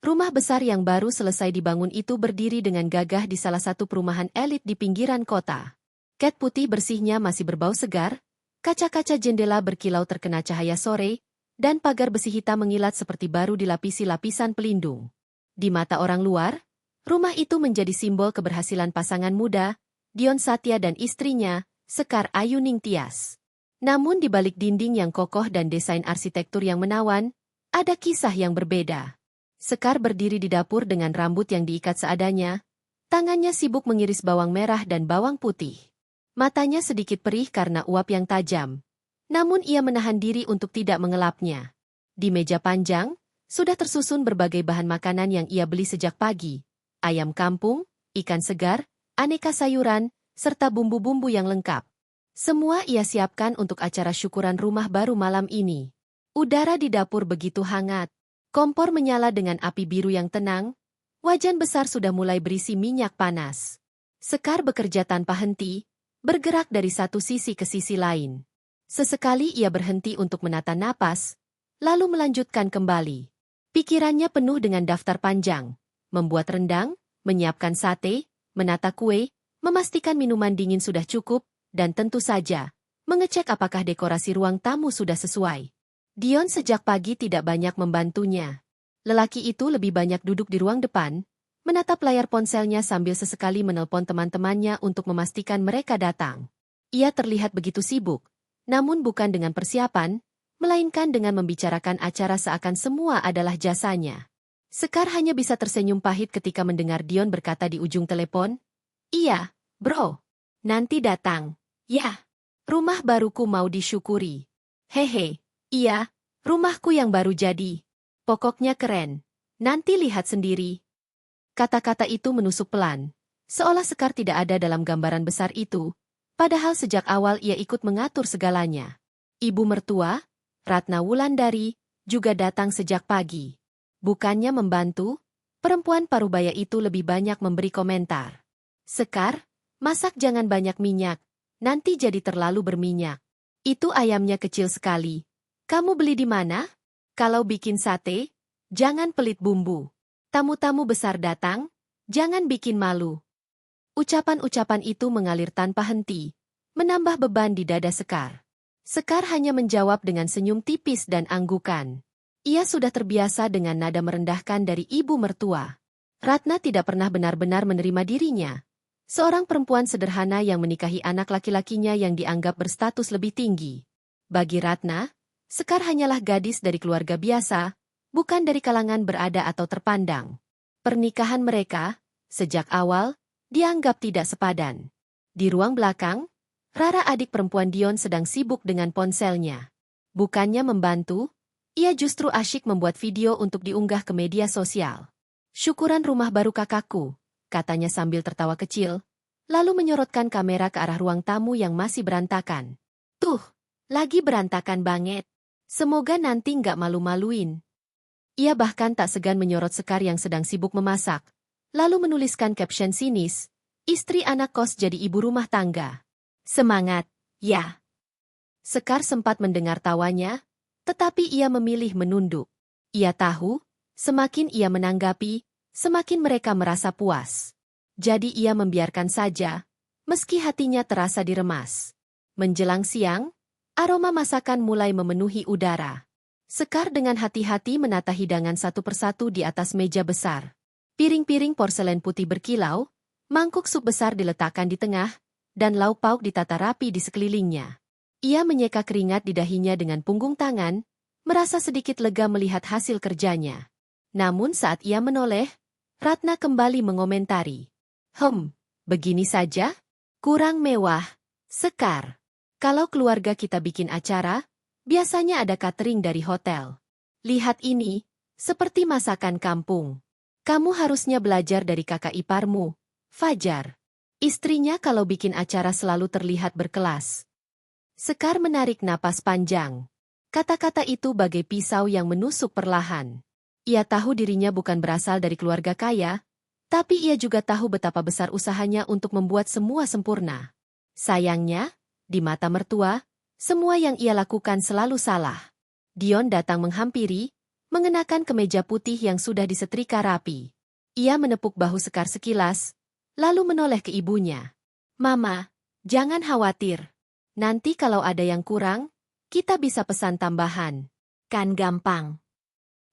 Rumah besar yang baru selesai dibangun itu berdiri dengan gagah di salah satu perumahan elit di pinggiran kota. Cat putih bersihnya masih berbau segar, kaca-kaca jendela berkilau terkena cahaya sore, dan pagar besi hitam mengilat seperti baru dilapisi lapisan pelindung. Di mata orang luar, rumah itu menjadi simbol keberhasilan pasangan muda, Dion Satya dan istrinya, Sekar Ayuning Tias. Namun di balik dinding yang kokoh dan desain arsitektur yang menawan, ada kisah yang berbeda. Sekar berdiri di dapur dengan rambut yang diikat seadanya, tangannya sibuk mengiris bawang merah dan bawang putih. Matanya sedikit perih karena uap yang tajam, namun ia menahan diri untuk tidak mengelapnya. Di meja panjang, sudah tersusun berbagai bahan makanan yang ia beli sejak pagi. Ayam kampung, ikan segar, aneka sayuran, serta bumbu-bumbu yang lengkap. Semua ia siapkan untuk acara syukuran rumah baru malam ini. Udara di dapur begitu hangat. Kompor menyala dengan api biru yang tenang. Wajan besar sudah mulai berisi minyak panas. Sekar bekerja tanpa henti, bergerak dari satu sisi ke sisi lain. Sesekali ia berhenti untuk menata napas, lalu melanjutkan kembali. Pikirannya penuh dengan daftar panjang, membuat rendang, menyiapkan sate, menata kue, memastikan minuman dingin sudah cukup, dan tentu saja, mengecek apakah dekorasi ruang tamu sudah sesuai. Dion sejak pagi tidak banyak membantunya. Lelaki itu lebih banyak duduk di ruang depan, menatap layar ponselnya sambil sesekali menelpon teman-temannya untuk memastikan mereka datang. Ia terlihat begitu sibuk, namun bukan dengan persiapan, melainkan dengan membicarakan acara seakan semua adalah jasanya. Sekar hanya bisa tersenyum pahit ketika mendengar Dion berkata di ujung telepon, "Iya, bro. Nanti datang. Ya, rumah baruku mau disyukuri. Hehe, iya, rumahku yang baru jadi. Pokoknya keren. Nanti lihat sendiri." Kata-kata itu menusuk pelan, seolah Sekar tidak ada dalam gambaran besar itu, padahal sejak awal ia ikut mengatur segalanya. Ibu mertua, Ratna Wulandari, juga datang sejak pagi. Bukannya membantu, perempuan parubaya itu lebih banyak memberi komentar. "Sekar, masak jangan banyak minyak, nanti jadi terlalu berminyak. Itu ayamnya kecil sekali. Kamu beli di mana? Kalau bikin sate, jangan pelit bumbu. Tamu-tamu besar datang, jangan bikin malu." Ucapan-ucapan itu mengalir tanpa henti, menambah beban di dada Sekar. Sekar hanya menjawab dengan senyum tipis dan anggukan. Ia sudah terbiasa dengan nada merendahkan dari ibu mertua. Ratna tidak pernah benar-benar menerima dirinya. Seorang perempuan sederhana yang menikahi anak laki-lakinya yang dianggap berstatus lebih tinggi. Bagi Ratna, Sekar hanyalah gadis dari keluarga biasa, bukan dari kalangan berada atau terpandang. Pernikahan mereka, sejak awal, dianggap tidak sepadan. Di ruang belakang, Rara adik perempuan Dion sedang sibuk dengan ponselnya. Bukannya membantu, ia justru asyik membuat video untuk diunggah ke media sosial. "Syukuran rumah baru kakakku," katanya sambil tertawa kecil, lalu menyorotkan kamera ke arah ruang tamu yang masih berantakan. "Tuh, lagi berantakan banget. Semoga nanti nggak malu-maluin." Ia bahkan tak segan menyorot Sekar yang sedang sibuk memasak, lalu menuliskan caption sinis, "Istri anak kos jadi ibu rumah tangga. Semangat, ya." Sekar sempat mendengar tawanya, tetapi ia memilih menunduk. Ia tahu, semakin ia menanggapi, semakin mereka merasa puas. Jadi ia membiarkan saja, meski hatinya terasa diremas. Menjelang siang, aroma masakan mulai memenuhi udara. Sekar dengan hati-hati menata hidangan satu persatu di atas meja besar. Piring-piring porselen putih berkilau, mangkuk sup besar diletakkan di tengah, dan lauk pauk ditata rapi di sekelilingnya. Ia menyeka keringat di dahinya dengan punggung tangan, merasa sedikit lega melihat hasil kerjanya. Namun saat ia menoleh, Ratna kembali mengomentari. Begini saja? Kurang mewah, Sekar. Kalau keluarga kita bikin acara, biasanya ada catering dari hotel. Lihat ini, seperti masakan kampung. Kamu harusnya belajar dari kakak iparmu, Fajar. Istrinya kalau bikin acara selalu terlihat berkelas." Sekar menarik napas panjang. Kata-kata itu bagai pisau yang menusuk perlahan. Ia tahu dirinya bukan berasal dari keluarga kaya, tapi ia juga tahu betapa besar usahanya untuk membuat semua sempurna. Sayangnya, di mata mertua, semua yang ia lakukan selalu salah. Dion datang menghampiri, mengenakan kemeja putih yang sudah disetrika rapi. Ia menepuk bahu Sekar sekilas, lalu menoleh ke ibunya. "Mama, jangan khawatir. Nanti kalau ada yang kurang, kita bisa pesan tambahan. Kan gampang."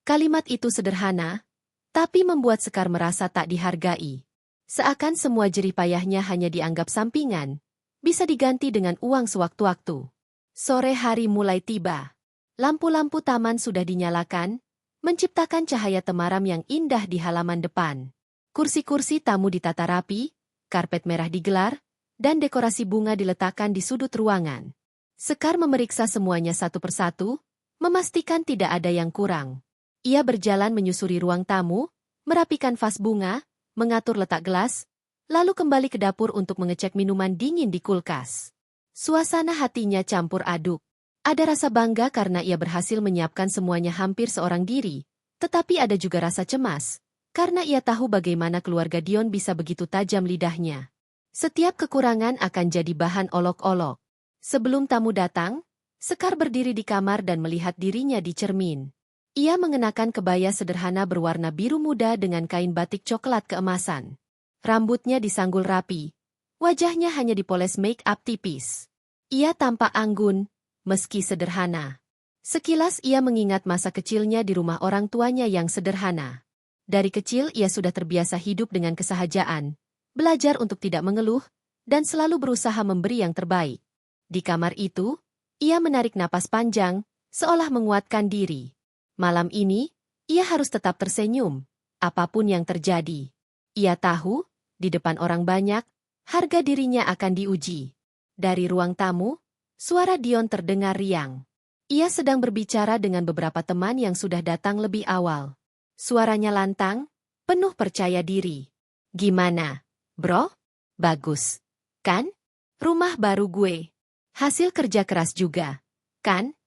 Kalimat itu sederhana, tapi membuat Sekar merasa tak dihargai. Seakan semua jerih payahnya hanya dianggap sampingan, bisa diganti dengan uang sewaktu-waktu. Sore hari mulai tiba. Lampu-lampu taman sudah dinyalakan, menciptakan cahaya temaram yang indah di halaman depan. Kursi-kursi tamu ditata rapi, karpet merah digelar, dan dekorasi bunga diletakkan di sudut ruangan. Sekar memeriksa semuanya satu persatu, memastikan tidak ada yang kurang. Ia berjalan menyusuri ruang tamu, merapikan vas bunga, mengatur letak gelas, lalu kembali ke dapur untuk mengecek minuman dingin di kulkas. Suasana hatinya campur aduk. Ada rasa bangga karena ia berhasil menyiapkan semuanya hampir seorang diri, tetapi ada juga rasa cemas, karena ia tahu bagaimana keluarga Dion bisa begitu tajam lidahnya. Setiap kekurangan akan jadi bahan olok-olok. Sebelum tamu datang, Sekar berdiri di kamar dan melihat dirinya di cermin. Ia mengenakan kebaya sederhana berwarna biru muda dengan kain batik coklat keemasan. Rambutnya disanggul rapi. Wajahnya hanya dipoles make-up tipis. Ia tampak anggun, meski sederhana. Sekilas ia mengingat masa kecilnya di rumah orang tuanya yang sederhana. Dari kecil ia sudah terbiasa hidup dengan kesahajaan, belajar untuk tidak mengeluh, dan selalu berusaha memberi yang terbaik. Di kamar itu, ia menarik napas panjang, seolah menguatkan diri. Malam ini, ia harus tetap tersenyum, apapun yang terjadi. Ia tahu, di depan orang banyak, harga dirinya akan diuji. Dari ruang tamu, suara Dion terdengar riang. Ia sedang berbicara dengan beberapa teman yang sudah datang lebih awal. Suaranya lantang, penuh percaya diri. "Gimana, bro? Bagus, kan? Rumah baru gue. Hasil kerja keras juga, kan?"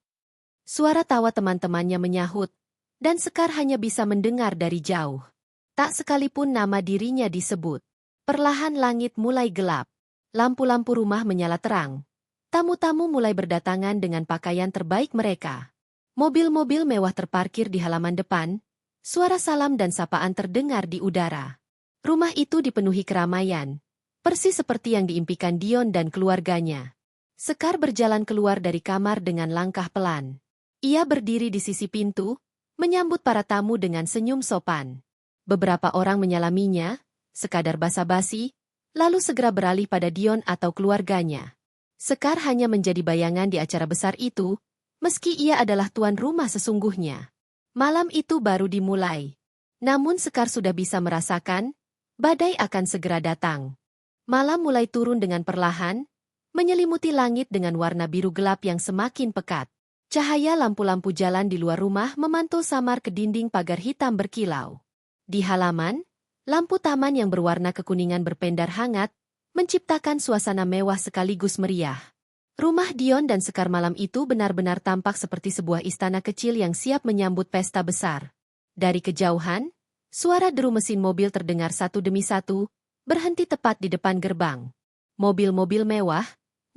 Suara tawa teman-temannya menyahut, dan Sekar hanya bisa mendengar dari jauh. Tak sekalipun nama dirinya disebut. Perlahan langit mulai gelap. Lampu-lampu rumah menyala terang. Tamu-tamu mulai berdatangan dengan pakaian terbaik mereka. Mobil-mobil mewah terparkir di halaman depan. Suara salam dan sapaan terdengar di udara. Rumah itu dipenuhi keramaian, persis seperti yang diimpikan Dion dan keluarganya. Sekar berjalan keluar dari kamar dengan langkah pelan. Ia berdiri di sisi pintu, menyambut para tamu dengan senyum sopan. Beberapa orang menyalaminya, sekadar basa-basi, lalu segera beralih pada Dion atau keluarganya. Sekar hanya menjadi bayangan di acara besar itu, meski ia adalah tuan rumah sesungguhnya. Malam itu baru dimulai. Namun Sekar sudah bisa merasakan, badai akan segera datang. Malam mulai turun dengan perlahan, menyelimuti langit dengan warna biru gelap yang semakin pekat. Cahaya lampu-lampu jalan di luar rumah memantul samar ke dinding pagar hitam berkilau. Di halaman, lampu taman yang berwarna kekuningan berpendar hangat, menciptakan suasana mewah sekaligus meriah. Rumah Dion dan Sekar malam itu benar-benar tampak seperti sebuah istana kecil yang siap menyambut pesta besar. Dari kejauhan, suara deru mesin mobil terdengar satu demi satu, berhenti tepat di depan gerbang. Mobil-mobil mewah,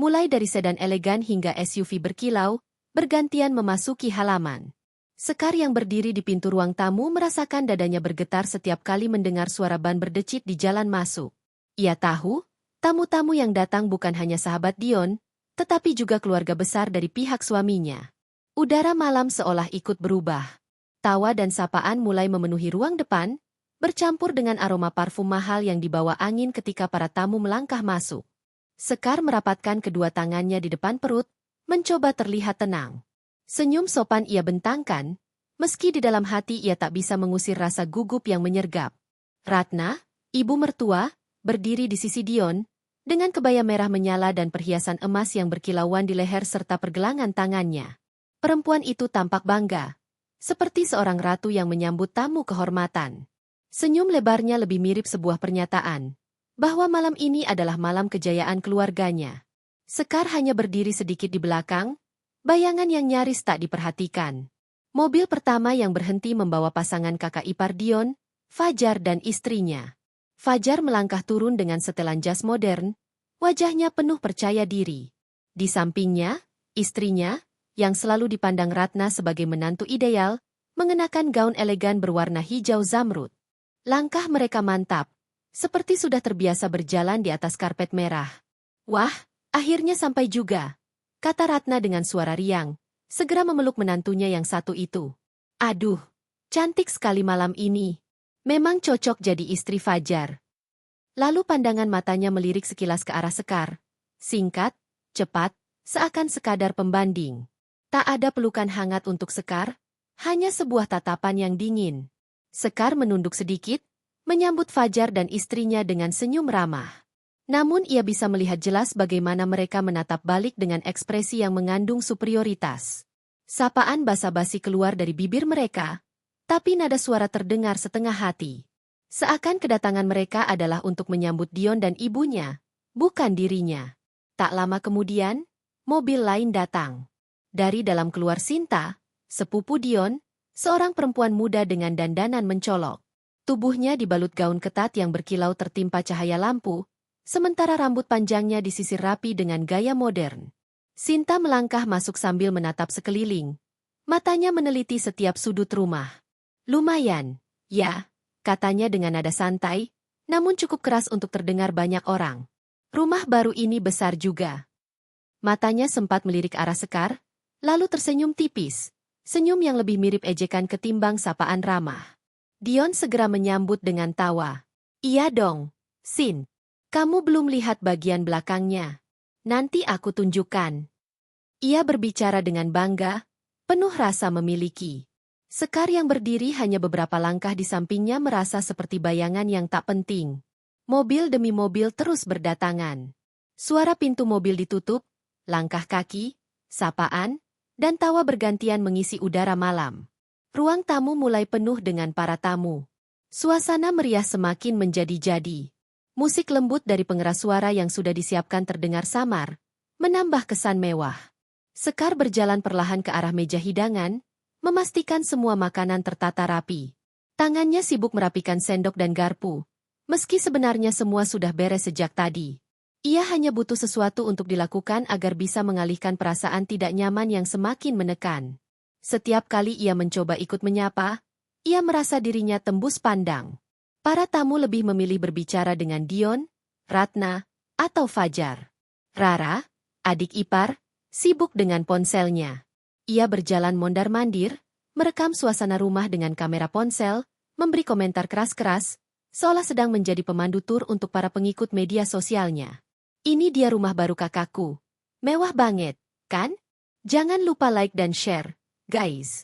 mulai dari sedan elegan hingga SUV berkilau, bergantian memasuki halaman. Sekar yang berdiri di pintu ruang tamu merasakan dadanya bergetar setiap kali mendengar suara ban berdecit di jalan masuk. Ia tahu, tamu-tamu yang datang bukan hanya sahabat Dion, tetapi juga keluarga besar dari pihak suaminya. Udara malam seolah ikut berubah. Tawa dan sapaan mulai memenuhi ruang depan, bercampur dengan aroma parfum mahal yang dibawa angin ketika para tamu melangkah masuk. Sekar merapatkan kedua tangannya di depan perut, mencoba terlihat tenang. Senyum sopan ia bentangkan, meski di dalam hati ia tak bisa mengusir rasa gugup yang menyergap. Ratna, ibu mertua, berdiri di sisi Dion, dengan kebaya merah menyala dan perhiasan emas yang berkilauan di leher serta pergelangan tangannya. Perempuan itu tampak bangga, seperti seorang ratu yang menyambut tamu kehormatan. Senyum lebarnya lebih mirip sebuah pernyataan, bahwa malam ini adalah malam kejayaan keluarganya. Sekar hanya berdiri sedikit di belakang, bayangan yang nyaris tak diperhatikan. Mobil pertama yang berhenti membawa pasangan kakak ipar Dion, Fajar dan istrinya. Fajar melangkah turun dengan setelan jas modern, wajahnya penuh percaya diri. Di sampingnya, istrinya, yang selalu dipandang Ratna sebagai menantu ideal, mengenakan gaun elegan berwarna hijau zamrud. Langkah mereka mantap, seperti sudah terbiasa berjalan di atas karpet merah. "Wah, akhirnya sampai juga," kata Ratna dengan suara riang, segera memeluk menantunya yang satu itu. "Aduh, cantik sekali malam ini. Memang cocok jadi istri Fajar." Lalu pandangan matanya melirik sekilas ke arah Sekar. Singkat, cepat, seakan sekadar pembanding. Tak ada pelukan hangat untuk Sekar, hanya sebuah tatapan yang dingin. Sekar menunduk sedikit, menyambut Fajar dan istrinya dengan senyum ramah. Namun ia bisa melihat jelas bagaimana mereka menatap balik dengan ekspresi yang mengandung superioritas. Sapaan basa-basi keluar dari bibir mereka, tapi nada suara terdengar setengah hati. Seakan kedatangan mereka adalah untuk menyambut Dion dan ibunya, bukan dirinya. Tak lama kemudian, mobil lain datang. Dari dalam keluar Sinta, sepupu Dion, seorang perempuan muda dengan dandanan mencolok. Tubuhnya dibalut gaun ketat yang berkilau tertimpa cahaya lampu, sementara rambut panjangnya disisir rapi dengan gaya modern. Sinta melangkah masuk sambil menatap sekeliling. Matanya meneliti setiap sudut rumah. "Lumayan, ya," katanya dengan nada santai, namun cukup keras untuk terdengar banyak orang. "Rumah baru ini besar juga." Matanya sempat melirik arah Sekar, lalu tersenyum tipis, senyum yang lebih mirip ejekan ketimbang sapaan ramah. Dion segera menyambut dengan tawa. "Iya dong, Sin. Kamu belum lihat bagian belakangnya. Nanti aku tunjukkan." Ia berbicara dengan bangga, penuh rasa memiliki. Sekar yang berdiri hanya beberapa langkah di sampingnya merasa seperti bayangan yang tak penting. Mobil demi mobil terus berdatangan. Suara pintu mobil ditutup, langkah kaki, sapaan, dan tawa bergantian mengisi udara malam. Ruang tamu mulai penuh dengan para tamu. Suasana meriah semakin menjadi-jadi. Musik lembut dari pengeras suara yang sudah disiapkan terdengar samar, menambah kesan mewah. Sekar berjalan perlahan ke arah meja hidangan, memastikan semua makanan tertata rapi. Tangannya sibuk merapikan sendok dan garpu, meski sebenarnya semua sudah beres sejak tadi. Ia hanya butuh sesuatu untuk dilakukan agar bisa mengalihkan perasaan tidak nyaman yang semakin menekan. Setiap kali ia mencoba ikut menyapa, ia merasa dirinya tembus pandang. Para tamu lebih memilih berbicara dengan Dion, Ratna, atau Fajar. Rara, adik ipar, sibuk dengan ponselnya. Ia berjalan mondar-mandir, merekam suasana rumah dengan kamera ponsel, memberi komentar keras-keras, seolah sedang menjadi pemandu tur untuk para pengikut media sosialnya. "Ini dia rumah baru kakakku. Mewah banget, kan? Jangan lupa like dan share, guys."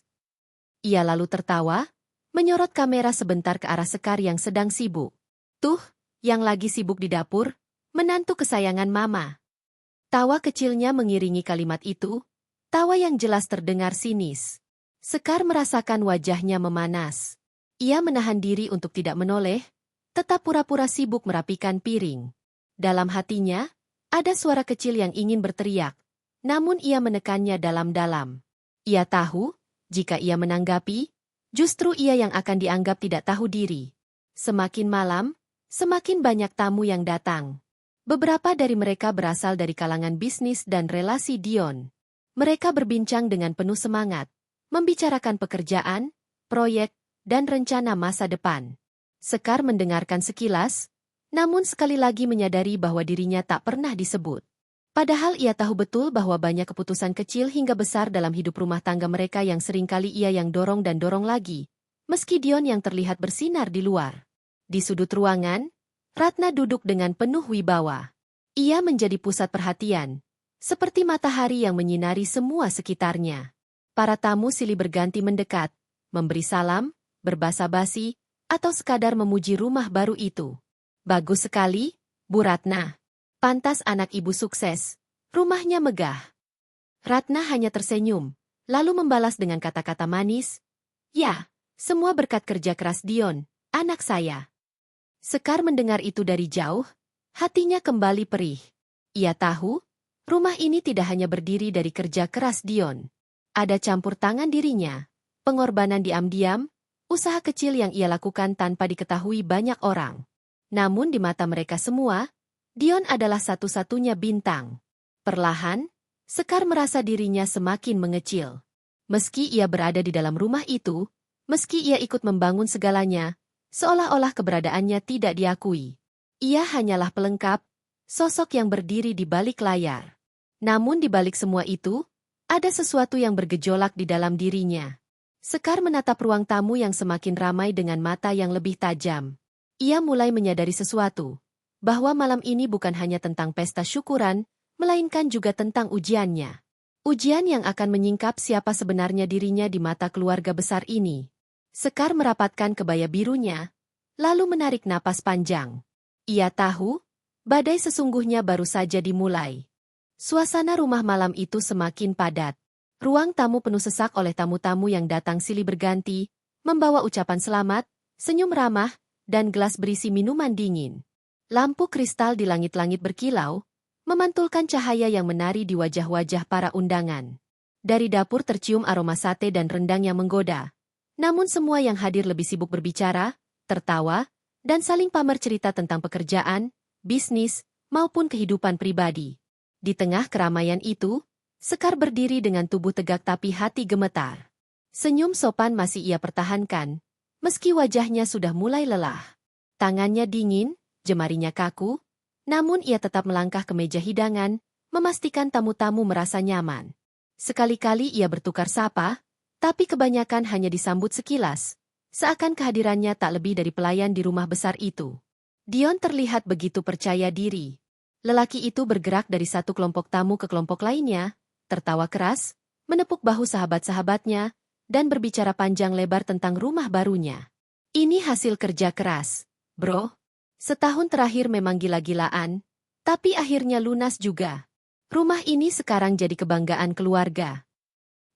Ia lalu tertawa, menyorot kamera sebentar ke arah Sekar yang sedang sibuk. "Tuh, yang lagi sibuk di dapur, menantu kesayangan mama." Tawa kecilnya mengiringi kalimat itu, tawa yang jelas terdengar sinis. Sekar merasakan wajahnya memanas. Ia menahan diri untuk tidak menoleh, tetap pura-pura sibuk merapikan piring. Dalam hatinya, ada suara kecil yang ingin berteriak, namun ia menekannya dalam-dalam. Ia tahu, jika ia menanggapi, justru ia yang akan dianggap tidak tahu diri. Semakin malam, semakin banyak tamu yang datang. Beberapa dari mereka berasal dari kalangan bisnis dan relasi Dion. Mereka berbincang dengan penuh semangat, membicarakan pekerjaan, proyek, dan rencana masa depan. Sekar mendengarkan sekilas, namun sekali lagi menyadari bahwa dirinya tak pernah disebut. Padahal ia tahu betul bahwa banyak keputusan kecil hingga besar dalam hidup rumah tangga mereka yang seringkali ia yang dorong dan dorong lagi, meski Dion yang terlihat bersinar di luar. Di sudut ruangan, Ratna duduk dengan penuh wibawa. Ia menjadi pusat perhatian, seperti matahari yang menyinari semua sekitarnya. Para tamu silih berganti mendekat, memberi salam, berbasa-basi, atau sekadar memuji rumah baru itu. "Bagus sekali, Bu Ratna. Pantas anak ibu sukses. Rumahnya megah." Ratna hanya tersenyum, lalu membalas dengan kata-kata manis, "Ya, semua berkat kerja keras Dion, anak saya." Sekar mendengar itu dari jauh, hatinya kembali perih. Ia tahu, rumah ini tidak hanya berdiri dari kerja keras Dion. Ada campur tangan dirinya, pengorbanan diam-diam, usaha kecil yang ia lakukan tanpa diketahui banyak orang. Namun di mata mereka semua, Dion adalah satu-satunya bintang. Perlahan, Sekar merasa dirinya semakin mengecil. Meski ia berada di dalam rumah itu, Meski ia ikut membangun segalanya, seolah-olah keberadaannya tidak diakui. Ia hanyalah pelengkap, sosok yang berdiri di balik layar. Namun di balik semua itu, ada sesuatu yang bergejolak di dalam dirinya. Sekar menatap ruang tamu yang semakin ramai dengan mata yang lebih tajam. Ia mulai menyadari sesuatu, bahwa malam ini bukan hanya tentang pesta syukuran, melainkan juga tentang ujiannya. Ujian yang akan menyingkap siapa sebenarnya dirinya di mata keluarga besar ini. Sekar merapatkan kebaya birunya, lalu menarik napas panjang. Ia tahu, badai sesungguhnya baru saja dimulai. Suasana rumah malam itu semakin padat. Ruang tamu penuh sesak oleh tamu-tamu yang datang silih berganti, membawa ucapan selamat, senyum ramah, dan gelas berisi minuman dingin. Lampu kristal di langit-langit berkilau, memantulkan cahaya yang menari di wajah-wajah para undangan. Dari dapur tercium aroma sate dan rendang yang menggoda. Namun semua yang hadir lebih sibuk berbicara, tertawa, dan saling pamer cerita tentang pekerjaan, bisnis, maupun kehidupan pribadi. Di tengah keramaian itu, Sekar berdiri dengan tubuh tegak tapi hati gemetar. Senyum sopan masih ia pertahankan, meski wajahnya sudah mulai lelah. Tangannya dingin, jemarinya kaku, namun ia tetap melangkah ke meja hidangan, memastikan tamu-tamu merasa nyaman. Sekali-kali ia bertukar sapa, tapi kebanyakan hanya disambut sekilas, seakan kehadirannya tak lebih dari pelayan di rumah besar itu. Dion terlihat begitu percaya diri. Lelaki itu bergerak dari satu kelompok tamu ke kelompok lainnya, tertawa keras, menepuk bahu sahabat-sahabatnya, dan berbicara panjang lebar tentang rumah barunya. Ini hasil kerja keras, bro. Setahun terakhir memang gila-gilaan, tapi akhirnya lunas juga. Rumah ini sekarang jadi kebanggaan keluarga.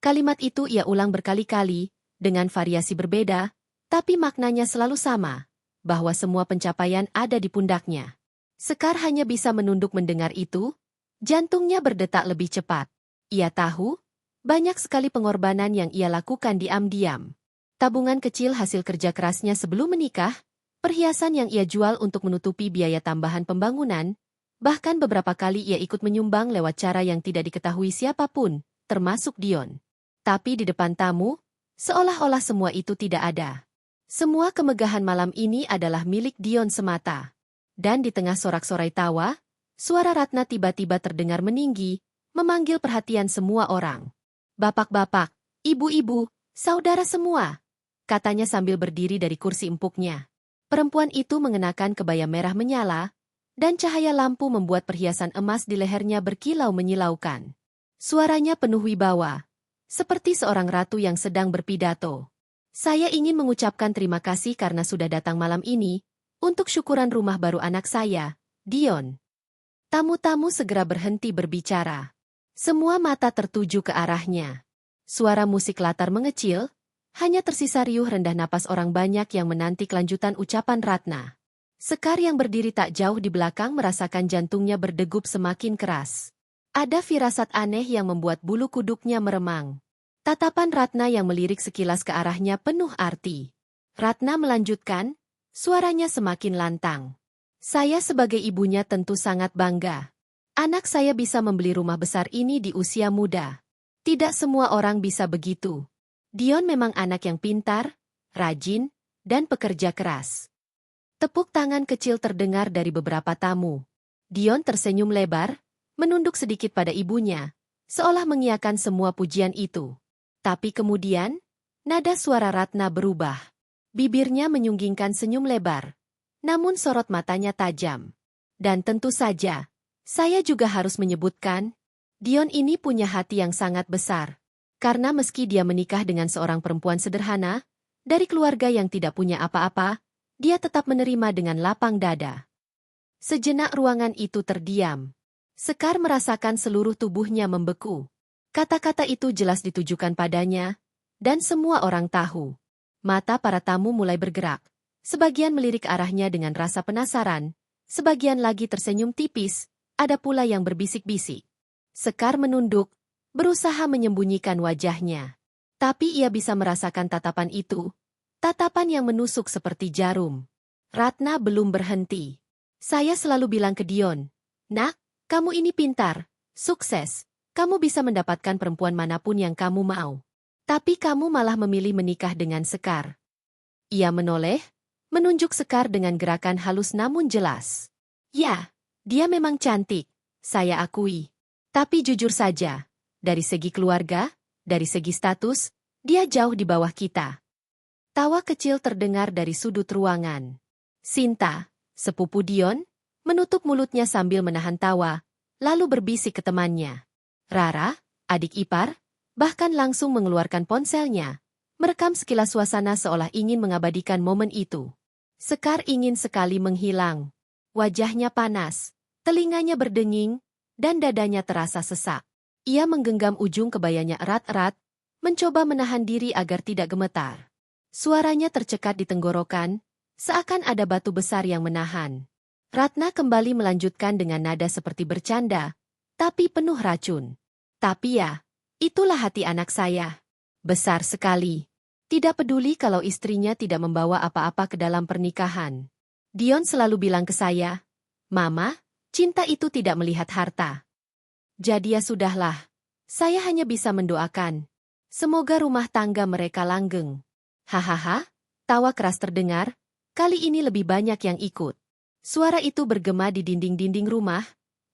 Kalimat itu ia ulang berkali-kali, dengan variasi berbeda, tapi maknanya selalu sama, bahwa semua pencapaian ada di pundaknya. Sekar hanya bisa menunduk mendengar itu, jantungnya berdetak lebih cepat. Ia tahu, banyak sekali pengorbanan yang ia lakukan diam-diam. Tabungan kecil hasil kerja kerasnya sebelum menikah, perhiasan yang ia jual untuk menutupi biaya tambahan pembangunan, bahkan beberapa kali ia ikut menyumbang lewat cara yang tidak diketahui siapapun, termasuk Dion. Tapi di depan tamu, seolah-olah semua itu tidak ada. Semua kemegahan malam ini adalah milik Dion semata. Dan di tengah sorak-sorai tawa, suara Ratna tiba-tiba terdengar meninggi, memanggil perhatian semua orang. "Bapak-bapak, ibu-ibu, saudara semua," katanya sambil berdiri dari kursi empuknya. Perempuan itu mengenakan kebaya merah menyala, dan cahaya lampu membuat perhiasan emas di lehernya berkilau menyilaukan. Suaranya penuh wibawa, seperti seorang ratu yang sedang berpidato. "Saya ingin mengucapkan terima kasih karena sudah datang malam ini, untuk syukuran rumah baru anak saya, Dion." Tamu-tamu segera berhenti berbicara. Semua mata tertuju ke arahnya. Suara musik latar mengecil, hanya tersisa riuh rendah napas orang banyak yang menanti kelanjutan ucapan Ratna. Sekar yang berdiri tak jauh di belakang merasakan jantungnya berdegup semakin keras. Ada firasat aneh yang membuat bulu kuduknya meremang. Tatapan Ratna yang melirik sekilas ke arahnya penuh arti. Ratna melanjutkan, suaranya semakin lantang. "Saya sebagai ibunya tentu sangat bangga. Anak saya bisa membeli rumah besar ini di usia muda. Tidak semua orang bisa begitu. Dion memang anak yang pintar, rajin, dan pekerja keras." Tepuk tangan kecil terdengar dari beberapa tamu. Dion tersenyum lebar, menunduk sedikit pada ibunya, seolah mengiyakan semua pujian itu. Tapi kemudian, nada suara Ratna berubah. Bibirnya menyunggingkan senyum lebar, namun sorot matanya tajam. "Dan tentu saja, saya juga harus menyebutkan, Dion ini punya hati yang sangat besar. Karena meski dia menikah dengan seorang perempuan sederhana, dari keluarga yang tidak punya apa-apa, dia tetap menerima dengan lapang dada." Sejenak ruangan itu terdiam. Sekar merasakan seluruh tubuhnya membeku. Kata-kata itu jelas ditujukan padanya, dan semua orang tahu. Mata para tamu mulai bergerak. Sebagian melirik arahnya dengan rasa penasaran, sebagian lagi tersenyum tipis, ada pula yang berbisik-bisik. Sekar menunduk, berusaha menyembunyikan wajahnya. Tapi ia bisa merasakan tatapan itu, tatapan yang menusuk seperti jarum. Ratna belum berhenti. "Saya selalu bilang ke Dion, 'Nak, kamu ini pintar, sukses, kamu bisa mendapatkan perempuan manapun yang kamu mau. Tapi kamu malah memilih menikah dengan Sekar. Ia menoleh, menunjuk Sekar dengan gerakan halus namun jelas. Ya, dia memang cantik, saya akui. Tapi jujur saja, dari segi keluarga, dari segi status, dia jauh di bawah kita. Tawa kecil terdengar dari sudut ruangan. Sinta, sepupu Dion, menutup mulutnya sambil menahan tawa, lalu berbisik ke temannya. Rara, adik ipar, bahkan langsung mengeluarkan ponselnya, merekam sekilas suasana seolah ingin mengabadikan momen itu. Sekar ingin sekali menghilang. Wajahnya panas, telinganya berdenging, dan dadanya terasa sesak. Ia menggenggam ujung kebayanya erat-erat, mencoba menahan diri agar tidak gemetar. Suaranya tercekat di tenggorokan, seakan ada batu besar yang menahan. Ratna kembali melanjutkan dengan nada seperti bercanda, tapi penuh racun. Tapi ya, itulah hati anak saya. Besar sekali. Tidak peduli kalau istrinya tidak membawa apa-apa ke dalam pernikahan. Dion selalu bilang ke saya, Mama, cinta itu tidak melihat harta. Jadi ya sudahlah. Saya hanya bisa mendoakan. Semoga rumah tangga mereka langgeng. Hahaha, tawa keras terdengar, kali ini lebih banyak yang ikut. Suara itu bergema di dinding-dinding rumah,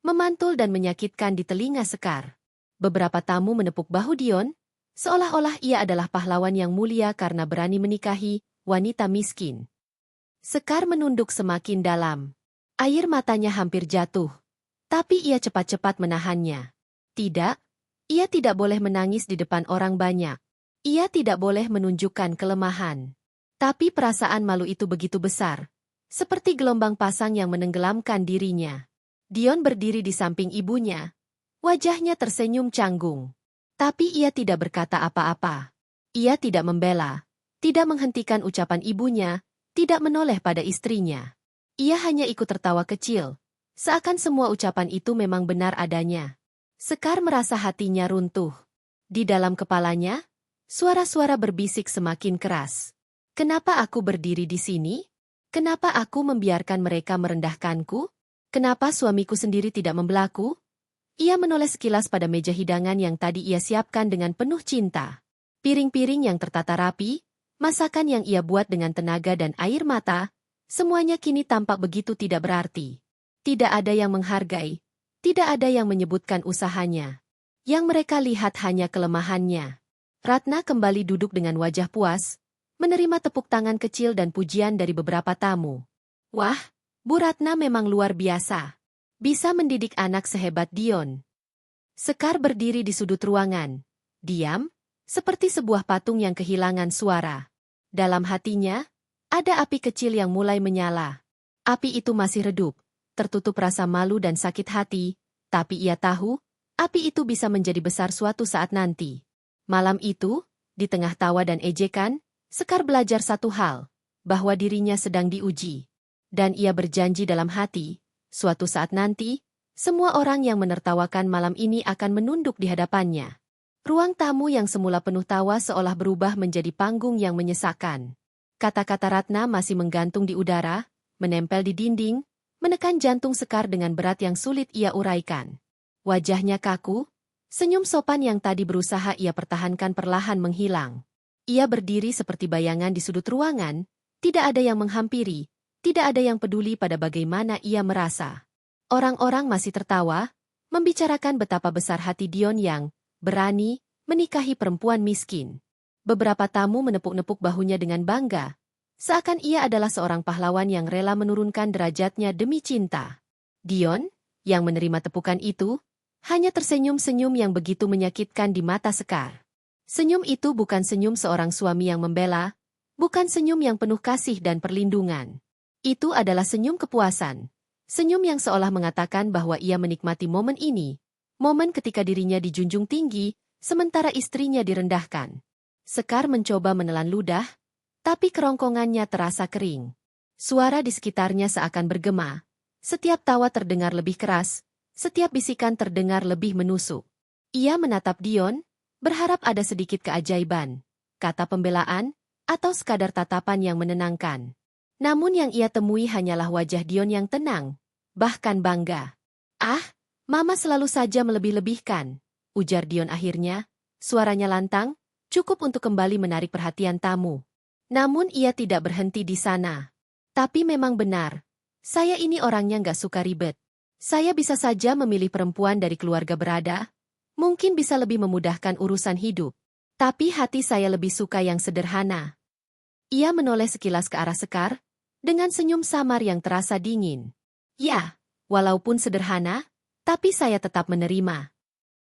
memantul dan menyakitkan di telinga Sekar. Beberapa tamu menepuk bahu Dion, seolah-olah ia adalah pahlawan yang mulia karena berani menikahi wanita miskin. Sekar menunduk semakin dalam. Air matanya hampir jatuh. Tapi ia cepat-cepat menahannya. Tidak, ia tidak boleh menangis di depan orang banyak. Ia tidak boleh menunjukkan kelemahan. Tapi perasaan malu itu begitu besar, seperti gelombang pasang yang menenggelamkan dirinya. Dion berdiri di samping ibunya. Wajahnya tersenyum canggung. Tapi ia tidak berkata apa-apa. Ia tidak membela, tidak menghentikan ucapan ibunya, tidak menoleh pada istrinya. Ia hanya ikut tertawa kecil, seakan semua ucapan itu memang benar adanya. Sekar merasa hatinya runtuh. Di dalam kepalanya, suara-suara berbisik semakin keras. Kenapa aku berdiri di sini? Kenapa aku membiarkan mereka merendahkanku? Kenapa suamiku sendiri tidak membelaku? Ia menoleh sekilas pada meja hidangan yang tadi ia siapkan dengan penuh cinta. Piring-piring yang tertata rapi, masakan yang ia buat dengan tenaga dan air mata, semuanya kini tampak begitu tidak berarti. Tidak ada yang menghargai, tidak ada yang menyebutkan usahanya. Yang mereka lihat hanya kelemahannya. Ratna kembali duduk dengan wajah puas, menerima tepuk tangan kecil dan pujian dari beberapa tamu. Wah, Bu Ratna memang luar biasa. Bisa mendidik anak sehebat Dion. Sekar berdiri di sudut ruangan. Diam, seperti sebuah patung yang kehilangan suara. Dalam hatinya, ada api kecil yang mulai menyala. Api itu masih redup, tertutup rasa malu dan sakit hati, tapi ia tahu, api itu bisa menjadi besar suatu saat nanti. Malam itu, di tengah tawa dan ejekan, Sekar belajar satu hal, bahwa dirinya sedang diuji. Dan ia berjanji dalam hati, suatu saat nanti, semua orang yang menertawakan malam ini akan menunduk di hadapannya. Ruang tamu yang semula penuh tawa seolah berubah menjadi panggung yang menyesakkan. Kata-kata Ratna masih menggantung di udara, menempel di dinding, menekan jantung Sekar dengan berat yang sulit ia uraikan. Wajahnya kaku, senyum sopan yang tadi berusaha ia pertahankan perlahan menghilang. Ia berdiri seperti bayangan di sudut ruangan, tidak ada yang menghampiri, tidak ada yang peduli pada bagaimana ia merasa. Orang-orang masih tertawa, membicarakan betapa besar hati Dion yang berani menikahi perempuan miskin. Beberapa tamu menepuk-nepuk bahunya dengan bangga, seakan ia adalah seorang pahlawan yang rela menurunkan derajatnya demi cinta. Dion, yang menerima tepukan itu, hanya tersenyum-senyum yang begitu menyakitkan di mata Sekar. Senyum itu bukan senyum seorang suami yang membela, bukan senyum yang penuh kasih dan perlindungan. Itu adalah senyum kepuasan. Senyum yang seolah mengatakan bahwa ia menikmati momen ini. Momen ketika dirinya dijunjung tinggi, sementara istrinya direndahkan. Sekar mencoba menelan ludah, tapi kerongkongannya terasa kering. Suara di sekitarnya seakan bergema. Setiap tawa terdengar lebih keras, setiap bisikan terdengar lebih menusuk. Ia menatap Dion, berharap ada sedikit keajaiban, kata pembelaan, atau sekadar tatapan yang menenangkan. Namun yang ia temui hanyalah wajah Dion yang tenang, bahkan bangga. Ah, Mama selalu saja melebih-lebihkan, ujar Dion akhirnya, suaranya lantang, cukup untuk kembali menarik perhatian tamu. Namun ia tidak berhenti di sana. Tapi memang benar, saya ini orangnya nggak suka ribet. Saya bisa saja memilih perempuan dari keluarga berada, mungkin bisa lebih memudahkan urusan hidup. Tapi hati saya lebih suka yang sederhana. Ia menoleh sekilas ke arah Sekar, dengan senyum samar yang terasa dingin. Ya, walaupun sederhana, tapi saya tetap menerima.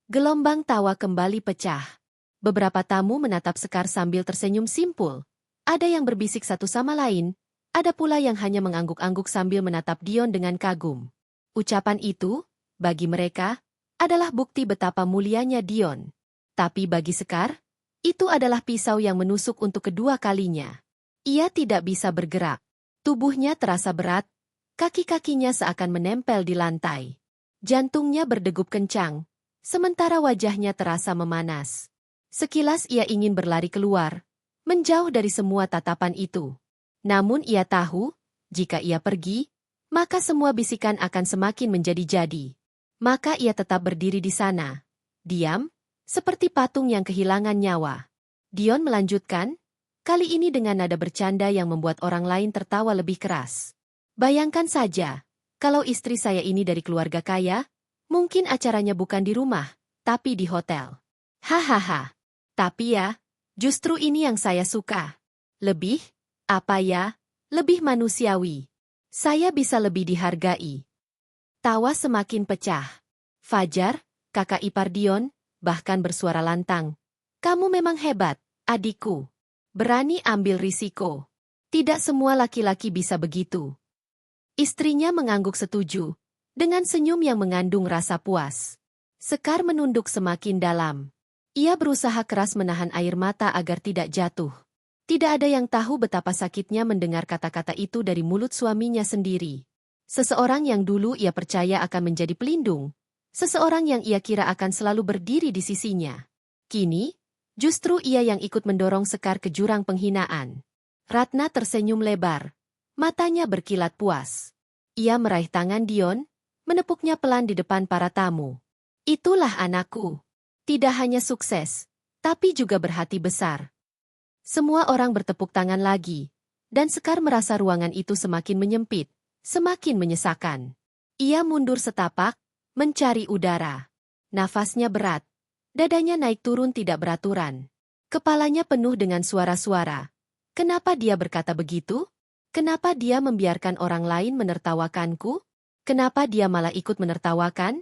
Gelombang tawa kembali pecah. Beberapa tamu menatap Sekar sambil tersenyum simpul. Ada yang berbisik satu sama lain, ada pula yang hanya mengangguk-angguk sambil menatap Dion dengan kagum. Ucapan itu, bagi mereka, adalah bukti betapa mulianya Dion. Tapi bagi Sekar, itu adalah pisau yang menusuk untuk kedua kalinya. Ia tidak bisa bergerak. Tubuhnya terasa berat, kaki-kakinya seakan menempel di lantai. Jantungnya berdegup kencang, sementara wajahnya terasa memanas. Sekilas ia ingin berlari keluar, menjauh dari semua tatapan itu. Namun ia tahu, jika ia pergi, maka semua bisikan akan semakin menjadi-jadi. Maka ia tetap berdiri di sana, diam, seperti patung yang kehilangan nyawa. Dion melanjutkan, kali ini dengan nada bercanda yang membuat orang lain tertawa lebih keras. Bayangkan saja, kalau istri saya ini dari keluarga kaya, mungkin acaranya bukan di rumah, tapi di hotel. Hahaha. Tapi ya, justru ini yang saya suka. Lebih, apa ya, lebih manusiawi. Saya bisa lebih dihargai. Tawa semakin pecah. Fajar, kakak ipar Dion, bahkan bersuara lantang. Kamu memang hebat, adikku. Berani ambil risiko. Tidak semua laki-laki bisa begitu. Istrinya mengangguk setuju, dengan senyum yang mengandung rasa puas. Sekar menunduk semakin dalam. Ia berusaha keras menahan air mata agar tidak jatuh. Tidak ada yang tahu betapa sakitnya mendengar kata-kata itu dari mulut suaminya sendiri. Seseorang yang dulu ia percaya akan menjadi pelindung. Seseorang yang ia kira akan selalu berdiri di sisinya. Kini, justru ia yang ikut mendorong Sekar ke jurang penghinaan. Ratna tersenyum lebar. Matanya berkilat puas. Ia meraih tangan Dion, menepuknya pelan di depan para tamu. Itulah anakku. Tidak hanya sukses, tapi juga berhati besar. Semua orang bertepuk tangan lagi, dan Sekar merasa ruangan itu semakin menyempit, semakin menyesakan. Ia mundur setapak, mencari udara. Nafasnya berat, dadanya naik turun tidak beraturan. Kepalanya penuh dengan suara-suara. Kenapa dia berkata begitu? Kenapa dia membiarkan orang lain menertawakanku? Kenapa dia malah ikut menertawakan?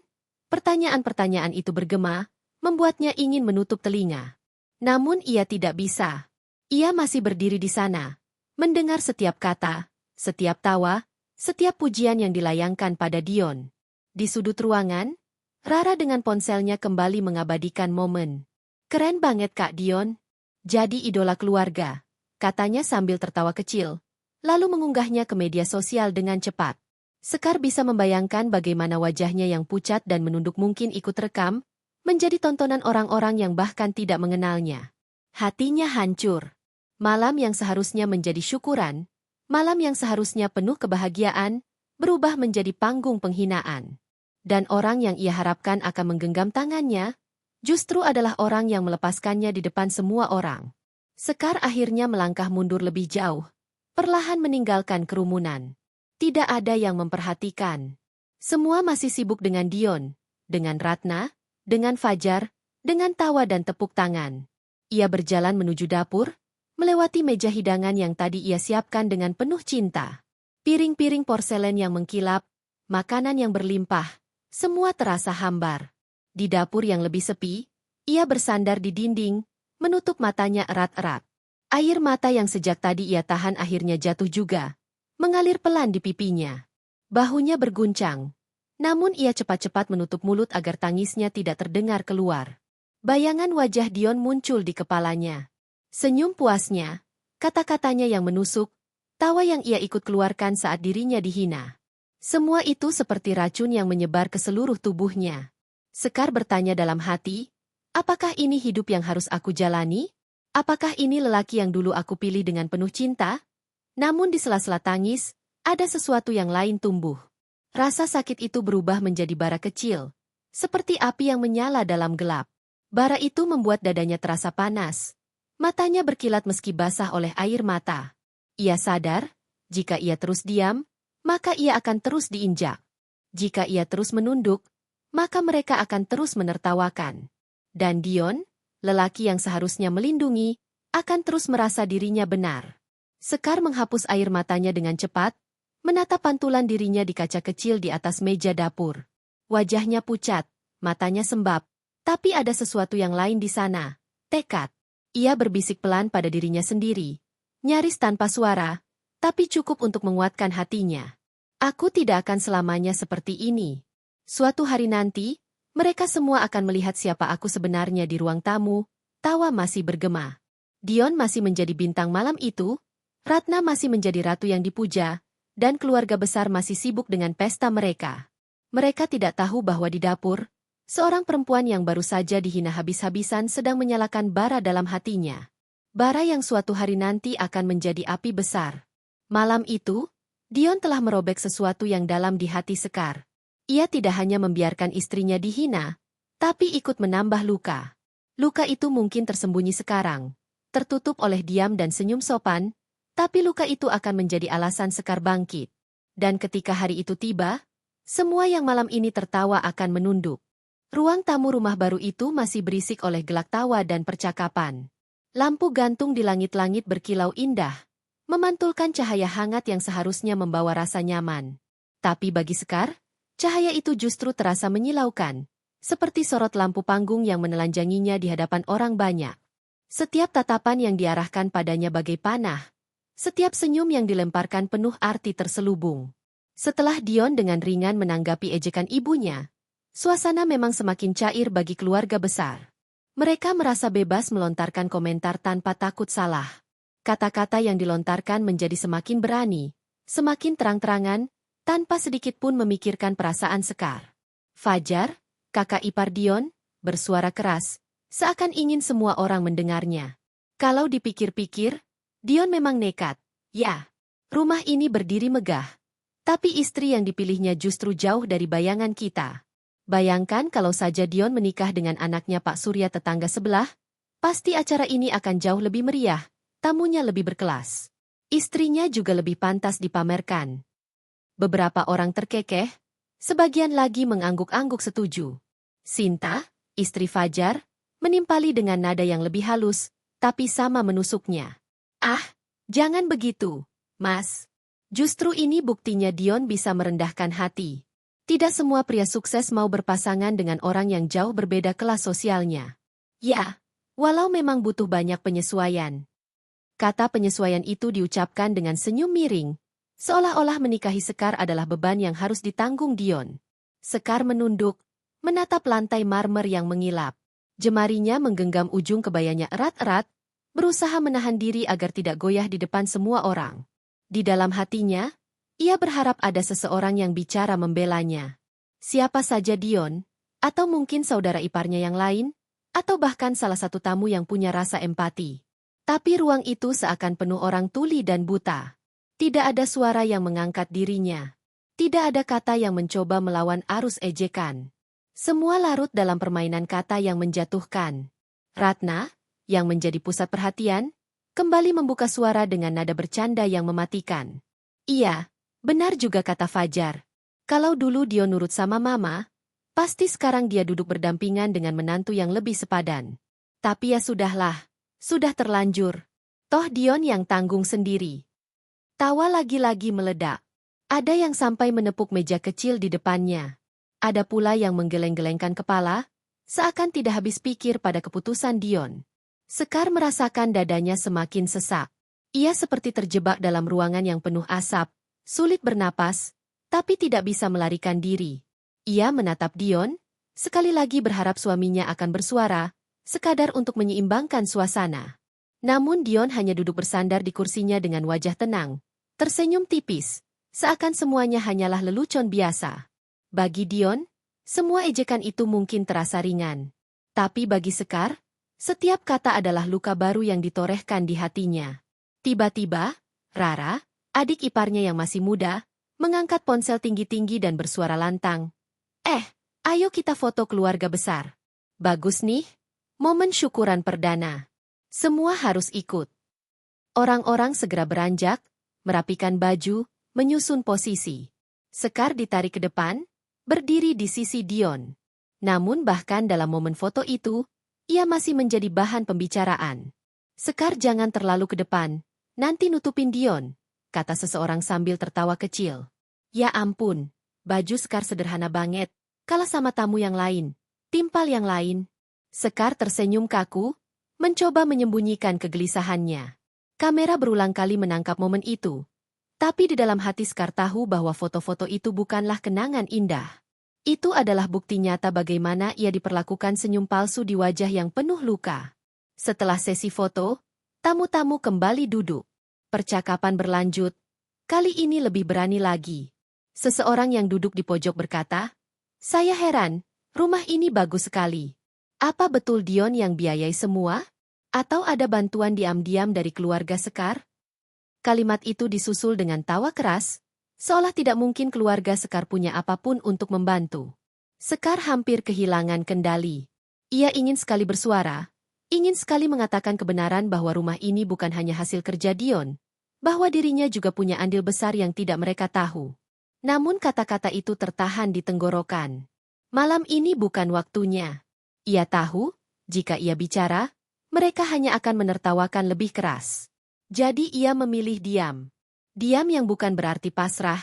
Pertanyaan-pertanyaan itu bergema, membuatnya ingin menutup telinga. Namun ia tidak bisa. Ia masih berdiri di sana, mendengar setiap kata, setiap tawa, setiap pujian yang dilayangkan pada Dion. Di sudut ruangan, Rara dengan ponselnya kembali mengabadikan momen. Keren banget Kak Dion. Jadi idola keluarga, katanya sambil tertawa kecil, lalu mengunggahnya ke media sosial dengan cepat. Sekar bisa membayangkan bagaimana wajahnya yang pucat dan menunduk mungkin ikut rekam, menjadi tontonan orang-orang yang bahkan tidak mengenalnya. Hatinya hancur. Malam yang seharusnya menjadi syukuran, malam yang seharusnya penuh kebahagiaan, berubah menjadi panggung penghinaan. Dan orang yang ia harapkan akan menggenggam tangannya, justru adalah orang yang melepaskannya di depan semua orang. Sekar akhirnya melangkah mundur lebih jauh, perlahan meninggalkan kerumunan. Tidak ada yang memperhatikan. Semua masih sibuk dengan Dion, dengan Ratna, dengan Fajar, dengan tawa dan tepuk tangan. Ia berjalan menuju dapur, melewati meja hidangan yang tadi ia siapkan dengan penuh cinta. Piring-piring porselen yang mengkilap, makanan yang berlimpah, semua terasa hambar. Di dapur yang lebih sepi, ia bersandar di dinding, menutup matanya erat-erat. Air mata yang sejak tadi ia tahan akhirnya jatuh juga, mengalir pelan di pipinya. Bahunya berguncang. Namun ia cepat-cepat menutup mulut agar tangisnya tidak terdengar keluar. Bayangan wajah Dion muncul di kepalanya. Senyum puasnya, kata-katanya yang menusuk, tawa yang ia ikut keluarkan saat dirinya dihina. Semua itu seperti racun yang menyebar ke seluruh tubuhnya. Sekar bertanya dalam hati, apakah ini hidup yang harus aku jalani? Apakah ini lelaki yang dulu aku pilih dengan penuh cinta? Namun di sela-sela tangis, ada sesuatu yang lain tumbuh. Rasa sakit itu berubah menjadi bara kecil, seperti api yang menyala dalam gelap. Bara itu membuat dadanya terasa panas, Matanya berkilat meski basah oleh air mata. Ia sadar, jika ia terus diam, maka ia akan terus diinjak. Jika ia terus menunduk, maka mereka akan terus menertawakan. Dan Dion, lelaki yang seharusnya melindungi, akan terus merasa dirinya benar. Sekar menghapus air matanya dengan cepat, menatap pantulan dirinya di kaca kecil di atas meja dapur. Wajahnya pucat, matanya sembab, tapi ada sesuatu yang lain di sana, tekad. Ia berbisik pelan pada dirinya sendiri, nyaris tanpa suara, tapi cukup untuk menguatkan hatinya. Aku tidak akan selamanya seperti ini. Suatu hari nanti, mereka semua akan melihat siapa aku sebenarnya di ruang tamu, tawa masih bergema. Dion masih menjadi bintang malam itu, Ratna masih menjadi ratu yang dipuja, dan keluarga besar masih sibuk dengan pesta mereka. Mereka tidak tahu bahwa di dapur, seorang perempuan yang baru saja dihina habis-habisan sedang menyalakan bara dalam hatinya. Bara yang suatu hari nanti akan menjadi api besar. Malam itu, Dion telah merobek sesuatu yang dalam di hati Sekar. Ia tidak hanya membiarkan istrinya dihina, tapi ikut menambah luka. Luka itu mungkin tersembunyi sekarang, tertutup oleh diam dan senyum sopan, tapi luka itu akan menjadi alasan Sekar bangkit. Dan ketika hari itu tiba, semua yang malam ini tertawa akan menunduk. Ruang tamu rumah baru itu masih berisik oleh gelak tawa dan percakapan. Lampu gantung di langit-langit berkilau indah, memantulkan cahaya hangat yang seharusnya membawa rasa nyaman. Tapi bagi Sekar, cahaya itu justru terasa menyilaukan, seperti sorot lampu panggung yang menelanjanginya di hadapan orang banyak. Setiap tatapan yang diarahkan padanya bagai panah, setiap senyum yang dilemparkan penuh arti terselubung. Setelah Dion dengan ringan menanggapi ejekan ibunya, suasana memang semakin cair bagi keluarga besar. Mereka merasa bebas melontarkan komentar tanpa takut salah. Kata-kata yang dilontarkan menjadi semakin berani, semakin terang-terangan, tanpa sedikit pun memikirkan perasaan Sekar. Fajar, kakak ipar Dion, bersuara keras, seakan ingin semua orang mendengarnya. Kalau dipikir-pikir, Dion memang nekat. Ya, rumah ini berdiri megah. Tapi istri yang dipilihnya justru jauh dari bayangan kita. Bayangkan kalau saja Dion menikah dengan anaknya Pak Surya tetangga sebelah, pasti acara ini akan jauh lebih meriah, tamunya lebih berkelas. Istrinya juga lebih pantas dipamerkan. Beberapa orang terkekeh, sebagian lagi mengangguk-angguk setuju. Sinta, istri Fajar, menimpali dengan nada yang lebih halus, tapi sama menusuknya. Ah, jangan begitu, Mas. Justru ini buktinya Dion bisa merendahkan hati. Tidak semua pria sukses mau berpasangan dengan orang yang jauh berbeda kelas sosialnya. Ya, walau memang butuh banyak penyesuaian. Kata penyesuaian itu diucapkan dengan senyum miring, seolah-olah menikahi Sekar adalah beban yang harus ditanggung Dion. Sekar menunduk, menatap lantai marmer yang mengilap. Jemarinya menggenggam ujung kebayanya erat-erat, berusaha menahan diri agar tidak goyah di depan semua orang. Di dalam hatinya, ia berharap ada seseorang yang bicara membelanya. Siapa saja Dion, atau mungkin saudara iparnya yang lain, atau bahkan salah satu tamu yang punya rasa empati. Tapi ruang itu seakan penuh orang tuli dan buta. Tidak ada suara yang mengangkat dirinya. Tidak ada kata yang mencoba melawan arus ejekan. Semua larut dalam permainan kata yang menjatuhkan. Ratna, yang menjadi pusat perhatian, kembali membuka suara dengan nada bercanda yang mematikan. Iya. Benar juga kata Fajar. Kalau dulu Dion nurut sama mama, pasti sekarang dia duduk berdampingan dengan menantu yang lebih sepadan. Tapi ya sudahlah, sudah terlanjur. Toh Dion yang tanggung sendiri. Tawa lagi-lagi meledak. Ada yang sampai menepuk meja kecil di depannya. Ada pula yang menggeleng-gelengkan kepala, seakan tidak habis pikir pada keputusan Dion. Sekar merasakan dadanya semakin sesak. Ia seperti terjebak dalam ruangan yang penuh asap, sulit bernapas, tapi tidak bisa melarikan diri. Ia menatap Dion, sekali lagi berharap suaminya akan bersuara, sekadar untuk menyeimbangkan suasana. Namun Dion hanya duduk bersandar di kursinya dengan wajah tenang, tersenyum tipis, seakan semuanya hanyalah lelucon biasa. Bagi Dion, semua ejekan itu mungkin terasa ringan. Tapi bagi Sekar, setiap kata adalah luka baru yang ditorehkan di hatinya. Tiba-tiba, Rara, adik iparnya yang masih muda, mengangkat ponsel tinggi-tinggi dan bersuara lantang. Ayo kita foto keluarga besar. Bagus nih, momen syukuran perdana. Semua harus ikut. Orang-orang segera beranjak, merapikan baju, menyusun posisi. Sekar ditarik ke depan, berdiri di sisi Dion. Namun bahkan dalam momen foto itu, ia masih menjadi bahan pembicaraan. Sekar jangan terlalu ke depan, nanti nutupin Dion, kata seseorang sambil tertawa kecil. Ya ampun, baju Sekar sederhana banget, kalah sama tamu yang lain, timpal yang lain. Sekar tersenyum kaku, mencoba menyembunyikan kegelisahannya. Kamera berulang kali menangkap momen itu. Tapi di dalam hati Sekar tahu bahwa foto-foto itu bukanlah kenangan indah. Itu adalah bukti nyata bagaimana ia diperlakukan senyum palsu di wajah yang penuh luka. Setelah sesi foto, tamu-tamu kembali duduk. Percakapan berlanjut. Kali ini lebih berani lagi. Seseorang yang duduk di pojok berkata, "Saya heran, rumah ini bagus sekali. Apa betul Dion yang biayai semua? Atau ada bantuan diam-diam dari keluarga Sekar?" Kalimat itu disusul dengan tawa keras, seolah tidak mungkin keluarga Sekar punya apapun untuk membantu. Sekar hampir kehilangan kendali. Ia ingin sekali bersuara, ingin sekali mengatakan kebenaran bahwa rumah ini bukan hanya hasil kerja Dion, bahwa dirinya juga punya andil besar yang tidak mereka tahu. Namun kata-kata itu tertahan di tenggorokan. Malam ini bukan waktunya. Ia tahu, jika ia bicara, mereka hanya akan menertawakan lebih keras. Jadi ia memilih diam. Diam yang bukan berarti pasrah,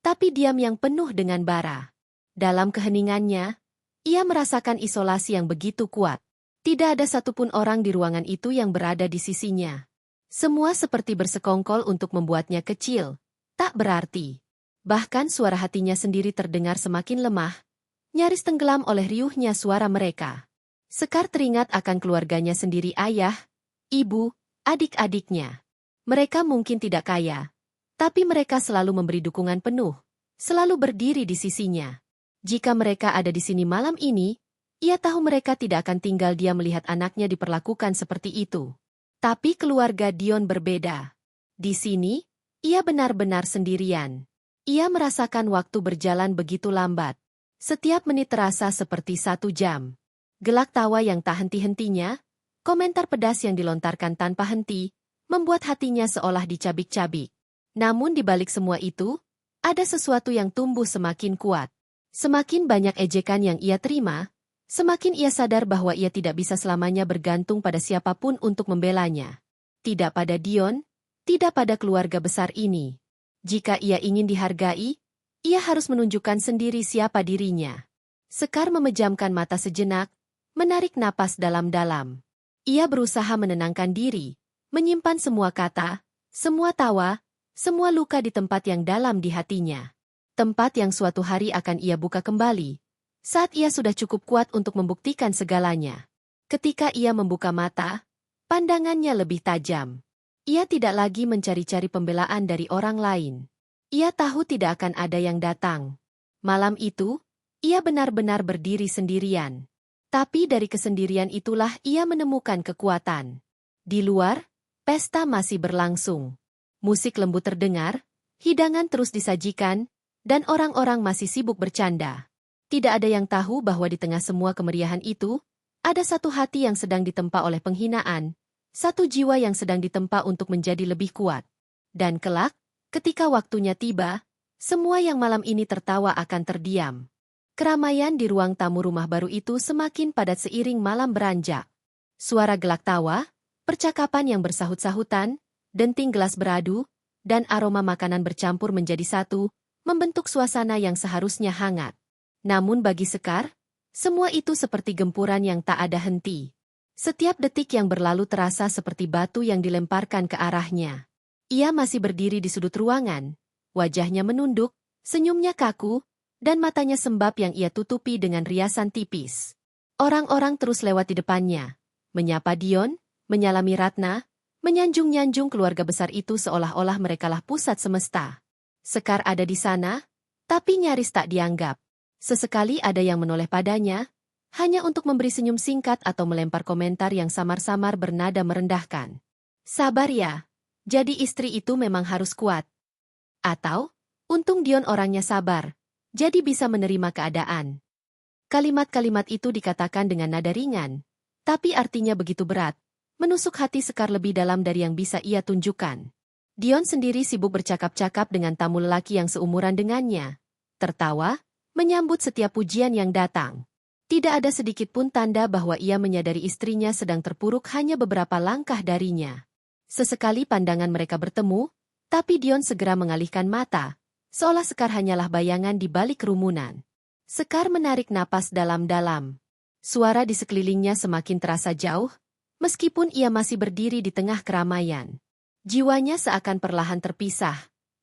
tapi diam yang penuh dengan bara. Dalam keheningannya, ia merasakan isolasi yang begitu kuat. Tidak ada satupun orang di ruangan itu yang berada di sisinya. Semua seperti bersekongkol untuk membuatnya kecil, tak berarti. Bahkan suara hatinya sendiri terdengar semakin lemah, nyaris tenggelam oleh riuhnya suara mereka. Sekar teringat akan keluarganya sendiri, ayah, ibu, adik-adiknya. Mereka mungkin tidak kaya, tapi mereka selalu memberi dukungan penuh, selalu berdiri di sisinya. Jika mereka ada di sini malam ini, ia tahu mereka tidak akan tinggal diam melihat anaknya diperlakukan seperti itu. Tapi keluarga Dion berbeda. Di sini, ia benar-benar sendirian. Ia merasakan waktu berjalan begitu lambat. Setiap menit terasa seperti 1 jam. Gelak tawa yang tak henti-hentinya, komentar pedas yang dilontarkan tanpa henti, membuat hatinya seolah dicabik-cabik. Namun di balik semua itu, ada sesuatu yang tumbuh semakin kuat. Semakin banyak ejekan yang ia terima, semakin ia sadar bahwa ia tidak bisa selamanya bergantung pada siapapun untuk membelanya. Tidak pada Dion, tidak pada keluarga besar ini. Jika ia ingin dihargai, ia harus menunjukkan sendiri siapa dirinya. Sekar memejamkan mata sejenak, menarik napas dalam-dalam. Ia berusaha menenangkan diri, menyimpan semua kata, semua tawa, semua luka di tempat yang dalam di hatinya. Tempat yang suatu hari akan ia buka kembali, saat ia sudah cukup kuat untuk membuktikan segalanya. Ketika ia membuka mata, pandangannya lebih tajam. Ia tidak lagi mencari-cari pembelaan dari orang lain. Ia tahu tidak akan ada yang datang. Malam itu, ia benar-benar berdiri sendirian. Tapi dari kesendirian itulah ia menemukan kekuatan. Di luar, pesta masih berlangsung. Musik lembut terdengar, hidangan terus disajikan, dan orang-orang masih sibuk bercanda. Tidak ada yang tahu bahwa di tengah semua kemeriahan itu, ada satu hati yang sedang ditempa oleh penghinaan, satu jiwa yang sedang ditempa untuk menjadi lebih kuat. Dan kelak, ketika waktunya tiba, semua yang malam ini tertawa akan terdiam. Keramaian di ruang tamu rumah baru itu semakin padat seiring malam beranjak. Suara gelak tawa, percakapan yang bersahut-sahutan, denting gelas beradu, dan aroma makanan bercampur menjadi satu, membentuk suasana yang seharusnya hangat. Namun bagi Sekar, semua itu seperti gempuran yang tak ada henti. Setiap detik yang berlalu terasa seperti batu yang dilemparkan ke arahnya. Ia masih berdiri di sudut ruangan, wajahnya menunduk, senyumnya kaku, dan matanya sembab yang ia tutupi dengan riasan tipis. Orang-orang terus lewat di depannya, menyapa Dion, menyalami Ratna, menyanjung-nyanjung keluarga besar itu seolah-olah merekalah pusat semesta. Sekar ada di sana, tapi nyaris tak dianggap. Sesekali ada yang menoleh padanya, hanya untuk memberi senyum singkat atau melempar komentar yang samar-samar bernada merendahkan. Sabar ya, jadi istri itu memang harus kuat. Atau, untung Dion orangnya sabar, jadi bisa menerima keadaan. Kalimat-kalimat itu dikatakan dengan nada ringan, tapi artinya begitu berat, menusuk hati Sekar lebih dalam dari yang bisa ia tunjukkan. Dion sendiri sibuk bercakap-cakap dengan tamu lelaki yang seumuran dengannya. Tertawa, menyambut setiap pujian yang datang. Tidak ada sedikit pun tanda bahwa ia menyadari istrinya sedang terpuruk hanya beberapa langkah darinya. Sesekali pandangan mereka bertemu, tapi Dion segera mengalihkan mata, seolah Sekar hanyalah bayangan di balik kerumunan. Sekar menarik napas dalam-dalam. Suara di sekelilingnya semakin terasa jauh, meskipun ia masih berdiri di tengah keramaian. Jiwanya seakan perlahan terpisah,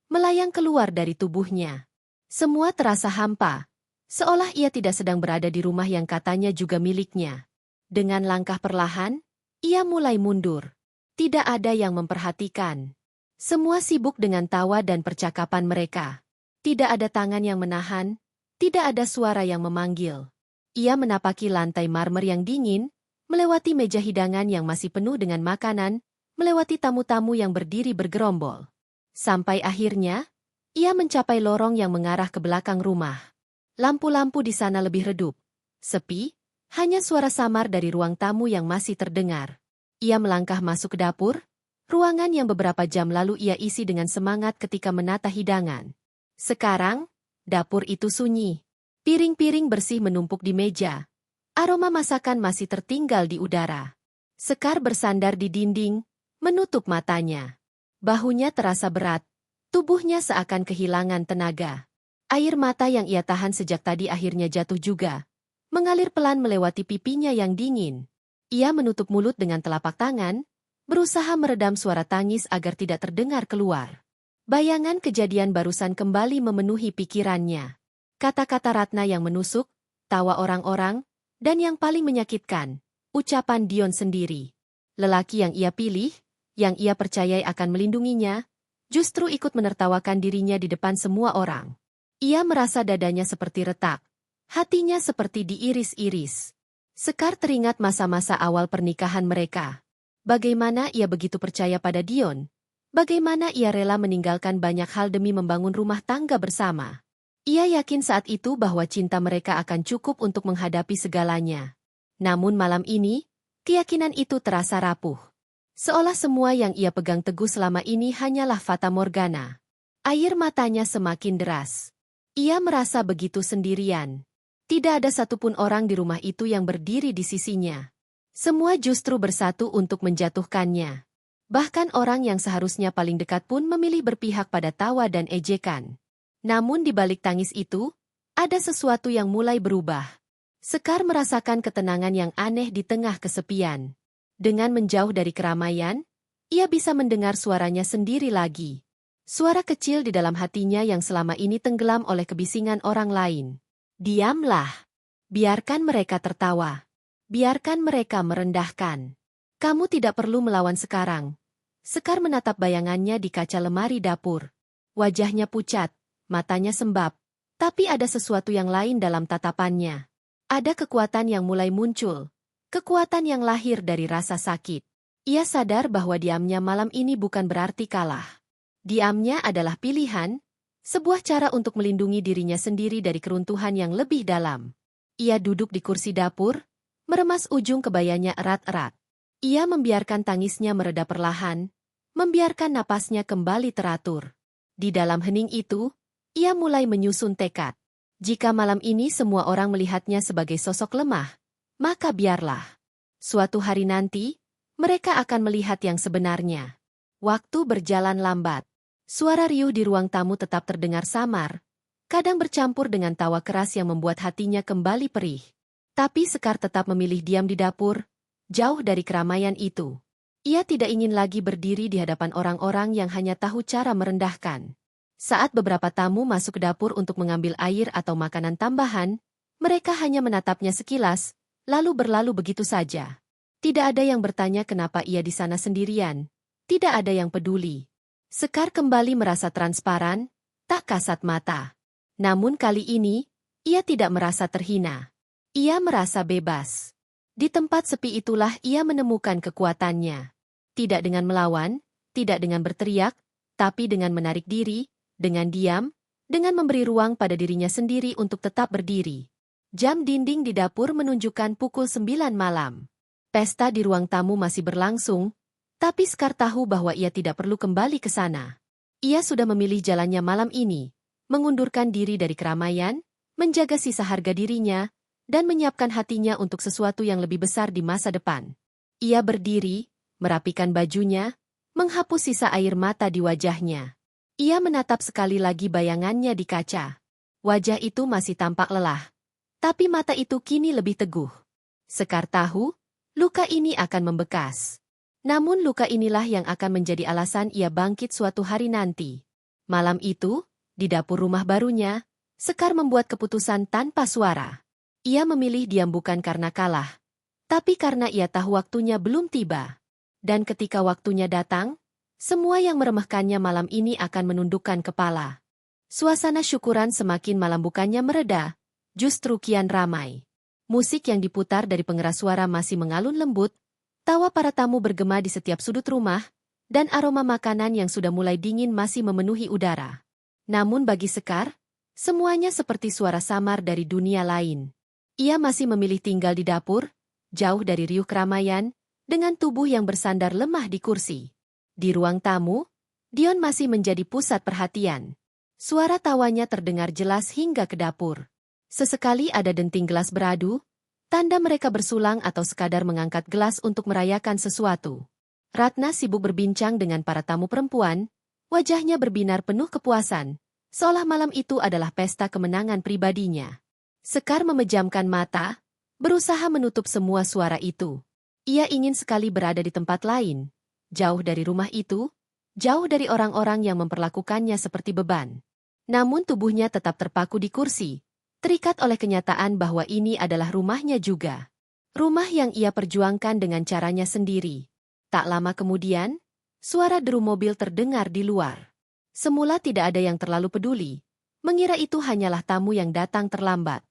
melayang keluar dari tubuhnya. Semua terasa hampa, seolah ia tidak sedang berada di rumah yang katanya juga miliknya. Dengan langkah perlahan, ia mulai mundur. Tidak ada yang memperhatikan. Semua sibuk dengan tawa dan percakapan mereka. Tidak ada tangan yang menahan, tidak ada suara yang memanggil. Ia menapaki lantai marmer yang dingin, melewati meja hidangan yang masih penuh dengan makanan, melewati tamu-tamu yang berdiri bergerombol. Sampai akhirnya, ia mencapai lorong yang mengarah ke belakang rumah. Lampu-lampu di sana lebih redup. Sepi, hanya suara samar dari ruang tamu yang masih terdengar. Ia melangkah masuk ke dapur, ruangan yang beberapa jam lalu ia isi dengan semangat ketika menata hidangan. Sekarang, dapur itu sunyi. Piring-piring bersih menumpuk di meja. Aroma masakan masih tertinggal di udara. Sekar bersandar di dinding, menutup matanya. Bahunya terasa berat, tubuhnya seakan kehilangan tenaga. Air mata yang ia tahan sejak tadi akhirnya jatuh juga, mengalir pelan melewati pipinya yang dingin. Ia menutup mulut dengan telapak tangan, berusaha meredam suara tangis agar tidak terdengar keluar. Bayangan kejadian barusan kembali memenuhi pikirannya. Kata-kata Ratna yang menusuk, tawa orang-orang, dan yang paling menyakitkan, ucapan Dion sendiri. Lelaki yang ia pilih, yang ia percayai akan melindunginya, justru ikut menertawakan dirinya di depan semua orang. Ia merasa dadanya seperti retak, hatinya seperti diiris-iris. Sekar teringat masa-masa awal pernikahan mereka. Bagaimana ia begitu percaya pada Dion, bagaimana ia rela meninggalkan banyak hal demi membangun rumah tangga bersama. Ia yakin saat itu bahwa cinta mereka akan cukup untuk menghadapi segalanya. Namun malam ini, keyakinan itu terasa rapuh. Seolah semua yang ia pegang teguh selama ini hanyalah fata morgana. Air matanya semakin deras. Ia merasa begitu sendirian. Tidak ada satupun orang di rumah itu yang berdiri di sisinya. Semua justru bersatu untuk menjatuhkannya. Bahkan orang yang seharusnya paling dekat pun memilih berpihak pada tawa dan ejekan. Namun di balik tangis itu, ada sesuatu yang mulai berubah. Sekar merasakan ketenangan yang aneh di tengah kesepian. Dengan menjauh dari keramaian, ia bisa mendengar suaranya sendiri lagi. Suara kecil di dalam hatinya yang selama ini tenggelam oleh kebisingan orang lain. Diamlah. Biarkan mereka tertawa. Biarkan mereka merendahkan. Kamu tidak perlu melawan sekarang. Sekar menatap bayangannya di kaca lemari dapur. Wajahnya pucat, matanya sembab. Tapi ada sesuatu yang lain dalam tatapannya. Ada kekuatan yang mulai muncul. Kekuatan yang lahir dari rasa sakit. Ia sadar bahwa diamnya malam ini bukan berarti kalah. Diamnya adalah pilihan, sebuah cara untuk melindungi dirinya sendiri dari keruntuhan yang lebih dalam. Ia duduk di kursi dapur, meremas ujung kebayanya erat-erat. Ia membiarkan tangisnya mereda perlahan, membiarkan napasnya kembali teratur. Di dalam hening itu, ia mulai menyusun tekad. Jika malam ini semua orang melihatnya sebagai sosok lemah, maka biarlah. Suatu hari nanti, mereka akan melihat yang sebenarnya. Waktu berjalan lambat. Suara riuh di ruang tamu tetap terdengar samar, kadang bercampur dengan tawa keras yang membuat hatinya kembali perih. Tapi Sekar tetap memilih diam di dapur, jauh dari keramaian itu. Ia tidak ingin lagi berdiri di hadapan orang-orang yang hanya tahu cara merendahkan. Saat beberapa tamu masuk ke dapur untuk mengambil air atau makanan tambahan, mereka hanya menatapnya sekilas, lalu berlalu begitu saja. Tidak ada yang bertanya kenapa ia di sana sendirian. Tidak ada yang peduli. Sekar kembali merasa transparan, tak kasat mata. Namun kali ini, ia tidak merasa terhina. Ia merasa bebas. Di tempat sepi itulah ia menemukan kekuatannya. Tidak dengan melawan, tidak dengan berteriak, tapi dengan menarik diri, dengan diam, dengan memberi ruang pada dirinya sendiri untuk tetap berdiri. Jam dinding di dapur menunjukkan pukul 9 malam. Pesta di ruang tamu masih berlangsung, tapi Sekar tahu bahwa ia tidak perlu kembali ke sana. Ia sudah memilih jalannya malam ini, mengundurkan diri dari keramaian, menjaga sisa harga dirinya, dan menyiapkan hatinya untuk sesuatu yang lebih besar di masa depan. Ia berdiri, merapikan bajunya, menghapus sisa air mata di wajahnya. Ia menatap sekali lagi bayangannya di kaca. Wajah itu masih tampak lelah, tapi mata itu kini lebih teguh. Sekar tahu, luka ini akan membekas. Namun luka inilah yang akan menjadi alasan ia bangkit suatu hari nanti. Malam itu, di dapur rumah barunya, Sekar membuat keputusan tanpa suara. Ia memilih diam bukan karena kalah, tapi karena ia tahu waktunya belum tiba. Dan ketika waktunya datang, semua yang meremehkannya malam ini akan menundukkan kepala. Suasana syukuran semakin malam bukannya mereda, justru kian ramai. Musik yang diputar dari pengeras suara masih mengalun lembut, tawa para tamu bergema di setiap sudut rumah, dan aroma makanan yang sudah mulai dingin masih memenuhi udara. Namun bagi Sekar, semuanya seperti suara samar dari dunia lain. Ia masih memilih tinggal di dapur, jauh dari riuh keramaian, dengan tubuh yang bersandar lemah di kursi. Di ruang tamu, Dion masih menjadi pusat perhatian. Suara tawanya terdengar jelas hingga ke dapur. Sesekali ada denting gelas beradu, tanda mereka bersulang atau sekadar mengangkat gelas untuk merayakan sesuatu. Ratna sibuk berbincang dengan para tamu perempuan, wajahnya berbinar penuh kepuasan, seolah malam itu adalah pesta kemenangan pribadinya. Sekar memejamkan mata, berusaha menutup semua suara itu. Ia ingin sekali berada di tempat lain, jauh dari rumah itu, jauh dari orang-orang yang memperlakukannya seperti beban. Namun tubuhnya tetap terpaku di kursi, terikat oleh kenyataan bahwa ini adalah rumahnya juga. Rumah yang ia perjuangkan dengan caranya sendiri. Tak lama kemudian, suara deru mobil terdengar di luar. Semula tidak ada yang terlalu peduli, mengira itu hanyalah tamu yang datang terlambat.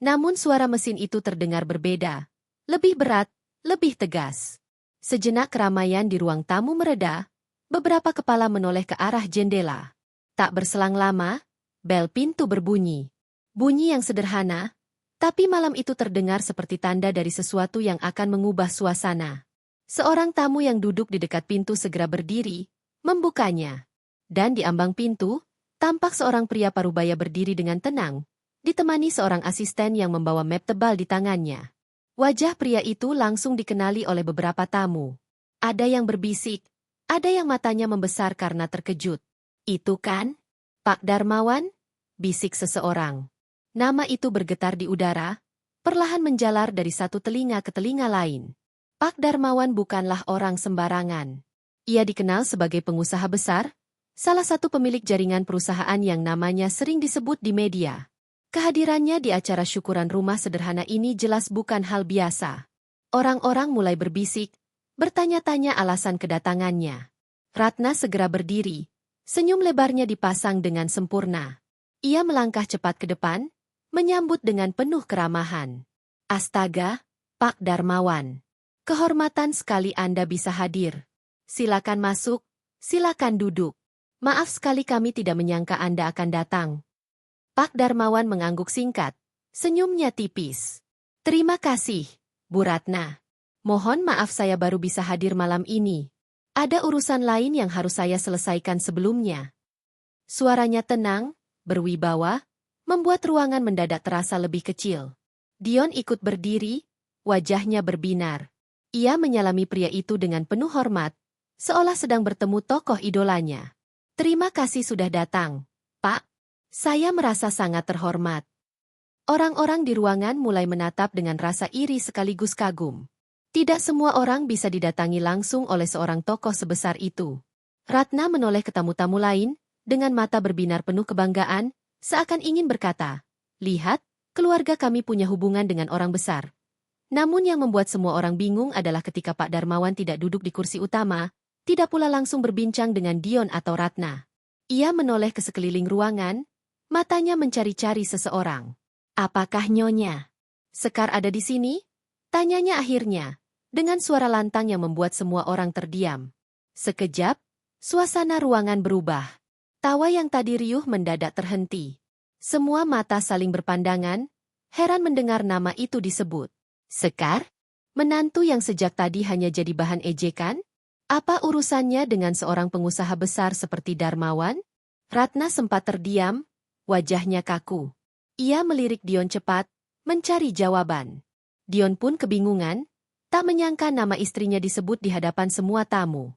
Namun suara mesin itu terdengar berbeda, lebih berat, lebih tegas. Sejenak keramaian di ruang tamu mereda, beberapa kepala menoleh ke arah jendela. Tak berselang lama, bel pintu berbunyi. Bunyi yang sederhana, tapi malam itu terdengar seperti tanda dari sesuatu yang akan mengubah suasana. Seorang tamu yang duduk di dekat pintu segera berdiri, membukanya. Dan di ambang pintu, tampak seorang pria parubaya berdiri dengan tenang, ditemani seorang asisten yang membawa map tebal di tangannya. Wajah pria itu langsung dikenali oleh beberapa tamu. Ada yang berbisik, ada yang matanya membesar karena terkejut. "Itu kan Pak Darmawan?" bisik seseorang. Nama itu bergetar di udara, perlahan menjalar dari satu telinga ke telinga lain. Pak Darmawan bukanlah orang sembarangan. Ia dikenal sebagai pengusaha besar, salah satu pemilik jaringan perusahaan yang namanya sering disebut di media. Kehadirannya di acara syukuran rumah sederhana ini jelas bukan hal biasa. Orang-orang mulai berbisik, bertanya-tanya alasan kedatangannya. Ratna segera berdiri, senyum lebarnya dipasang dengan sempurna. Ia melangkah cepat ke depan, menyambut dengan penuh keramahan. "Astaga, Pak Darmawan. Kehormatan sekali Anda bisa hadir. Silakan masuk, silakan duduk. Maaf sekali kami tidak menyangka Anda akan datang." Pak Darmawan mengangguk singkat, senyumnya tipis. "Terima kasih, Bu Ratna. Mohon maaf saya baru bisa hadir malam ini. Ada urusan lain yang harus saya selesaikan sebelumnya." Suaranya tenang, berwibawa, membuat ruangan mendadak terasa lebih kecil. Dion ikut berdiri, wajahnya berbinar. Ia menyalami pria itu dengan penuh hormat, seolah sedang bertemu tokoh idolanya. "Terima kasih sudah datang, Pak. Saya merasa sangat terhormat." Orang-orang di ruangan mulai menatap dengan rasa iri sekaligus kagum. Tidak semua orang bisa didatangi langsung oleh seorang tokoh sebesar itu. Ratna menoleh ke tamu-tamu lain, dengan mata berbinar penuh kebanggaan, seakan ingin berkata, "Lihat, keluarga kami punya hubungan dengan orang besar." Namun yang membuat semua orang bingung adalah ketika Pak Darmawan tidak duduk di kursi utama, tidak pula langsung berbincang dengan Dion atau Ratna. Ia menoleh ke sekeliling ruangan, matanya mencari-cari seseorang. "Apakah Nyonya Sekar ada di sini?" tanyanya akhirnya, dengan suara lantang yang membuat semua orang terdiam. Sekejap, suasana ruangan berubah. Tawa yang tadi riuh mendadak terhenti. Semua mata saling berpandangan, heran mendengar nama itu disebut. "Sekar?" Menantu yang sejak tadi hanya jadi bahan ejekan? Apa urusannya dengan seorang pengusaha besar seperti Darmawan? Ratna sempat terdiam, wajahnya kaku. Ia melirik Dion cepat, mencari jawaban. Dion pun kebingungan, tak menyangka nama istrinya disebut di hadapan semua tamu.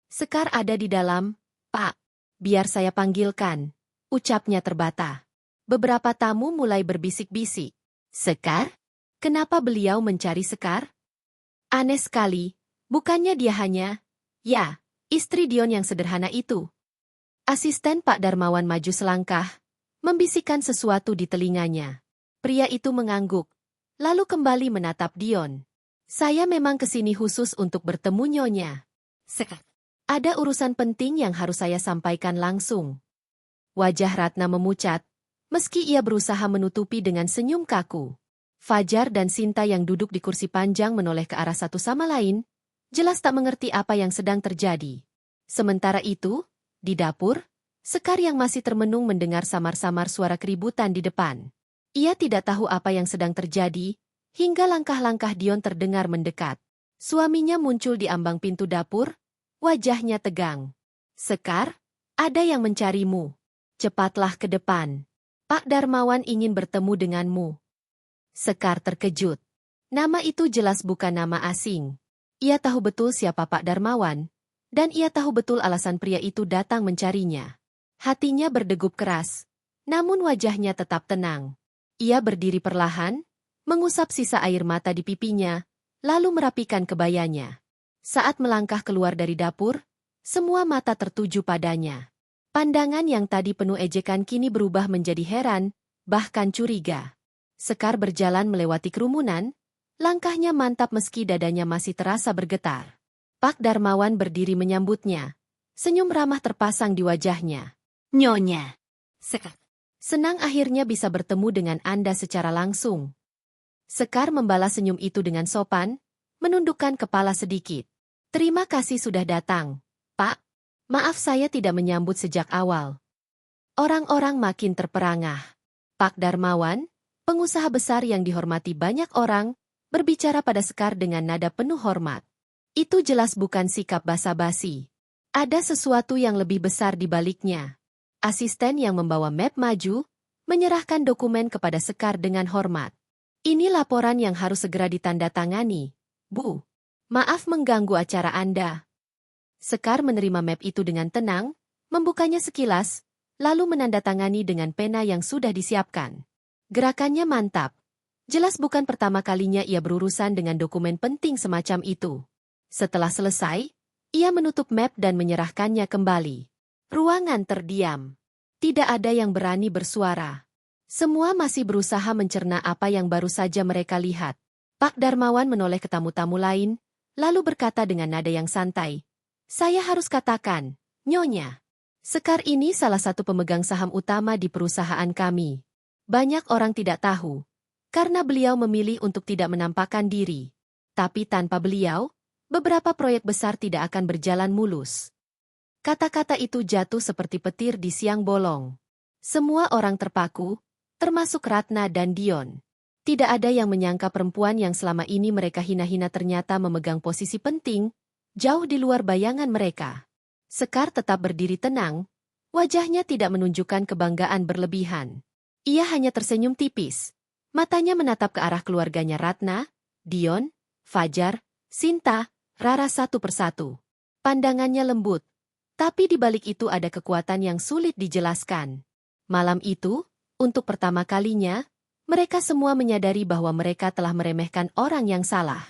Sekar ada di dalam, Pak. Biar saya panggilkan, ucapnya terbata. Beberapa tamu mulai berbisik-bisik. Sekar? Kenapa beliau mencari Sekar? Aneh sekali, bukannya dia hanya, ya, istri Dion yang sederhana itu. Asisten Pak Darmawan maju selangkah, membisikkan sesuatu di telinganya. Pria itu mengangguk, lalu kembali menatap Dion. Saya memang kesini khusus untuk bertemu Nyonya. Sekar. Ada urusan penting yang harus saya sampaikan langsung. Wajah Ratna memucat, meski ia berusaha menutupi dengan senyum kaku. Fajar dan Sinta yang duduk di kursi panjang menoleh ke arah satu sama lain, jelas tak mengerti apa yang sedang terjadi. Sementara itu, di dapur, Sekar yang masih termenung mendengar samar-samar suara keributan di depan. Ia tidak tahu apa yang sedang terjadi, hingga langkah-langkah Dion terdengar mendekat. Suaminya muncul di ambang pintu dapur, wajahnya tegang. Sekar, ada yang mencarimu. Cepatlah ke depan. Pak Darmawan ingin bertemu denganmu. Sekar terkejut. Nama itu jelas bukan nama asing. Ia tahu betul siapa Pak Darmawan, dan ia tahu betul alasan pria itu datang mencarinya. Hatinya berdegup keras, namun wajahnya tetap tenang. Ia berdiri perlahan, mengusap sisa air mata di pipinya, lalu merapikan kebayanya. Saat melangkah keluar dari dapur, semua mata tertuju padanya. Pandangan yang tadi penuh ejekan kini berubah menjadi heran, bahkan curiga. Sekar berjalan melewati kerumunan, langkahnya mantap meski dadanya masih terasa bergetar. Pak Darmawan berdiri menyambutnya. Senyum ramah terpasang di wajahnya. Nyonya. Sekar. Senang akhirnya bisa bertemu dengan Anda secara langsung. Sekar membalas senyum itu dengan sopan, menundukkan kepala sedikit. Terima kasih sudah datang, Pak. Maaf saya tidak menyambut sejak awal. Orang-orang makin terperangah. Pak Darmawan, pengusaha besar yang dihormati banyak orang, berbicara pada Sekar dengan nada penuh hormat. Itu jelas bukan sikap basa-basi. Ada sesuatu yang lebih besar di baliknya. Asisten yang membawa map maju, menyerahkan dokumen kepada Sekar dengan hormat. Ini laporan yang harus segera ditandatangani, Bu. Maaf mengganggu acara Anda. Sekar menerima map itu dengan tenang, membukanya sekilas, lalu menandatangani dengan pena yang sudah disiapkan. Gerakannya mantap. Jelas bukan pertama kalinya ia berurusan dengan dokumen penting semacam itu. Setelah selesai, ia menutup map dan menyerahkannya kembali. Ruangan terdiam. Tidak ada yang berani bersuara. Semua masih berusaha mencerna apa yang baru saja mereka lihat. Pak Darmawan menoleh ke tamu-tamu lain, lalu berkata dengan nada yang santai, "Saya harus katakan, Nyonya, Sekar ini salah satu pemegang saham utama di perusahaan kami. Banyak orang tidak tahu, karena beliau memilih untuk tidak menampakkan diri. Tapi tanpa beliau, beberapa proyek besar tidak akan berjalan mulus." Kata-kata itu jatuh seperti petir di siang bolong. Semua orang terpaku, termasuk Ratna dan Dion. Tidak ada yang menyangka perempuan yang selama ini mereka hina-hina ternyata memegang posisi penting, jauh di luar bayangan mereka. Sekar tetap berdiri tenang, wajahnya tidak menunjukkan kebanggaan berlebihan. Ia hanya tersenyum tipis. Matanya menatap ke arah keluarganya Ratna, Dion, Fajar, Sinta, Rara satu persatu. Pandangannya lembut, tapi di balik itu ada kekuatan yang sulit dijelaskan. Malam itu, untuk pertama kalinya, mereka semua menyadari bahwa mereka telah meremehkan orang yang salah.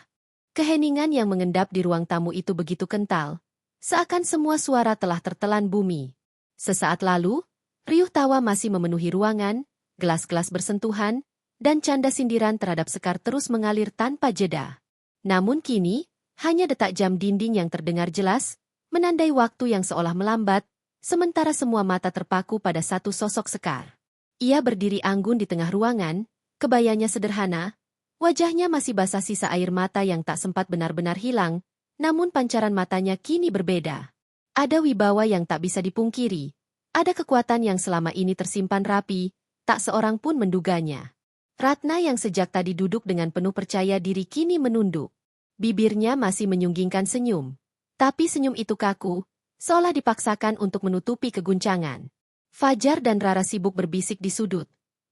Keheningan yang mengendap di ruang tamu itu begitu kental, seakan semua suara telah tertelan bumi. Sesaat lalu, riuh tawa masih memenuhi ruangan, gelas-gelas bersentuhan, dan canda sindiran terhadap Sekar terus mengalir tanpa jeda. Namun kini, hanya detak jam dinding yang terdengar jelas, menandai waktu yang seolah melambat, sementara semua mata terpaku pada satu sosok Sekar. Ia berdiri anggun di tengah ruangan, kebayanya sederhana, wajahnya masih basah sisa air mata yang tak sempat benar-benar hilang, namun pancaran matanya kini berbeda. Ada wibawa yang tak bisa dipungkiri, ada kekuatan yang selama ini tersimpan rapi, tak seorang pun menduganya. Ratna yang sejak tadi duduk dengan penuh percaya diri kini menunduk. Bibirnya masih menyunggingkan senyum. Tapi senyum itu kaku, seolah dipaksakan untuk menutupi keguncangan. Fajar dan Rara sibuk berbisik di sudut.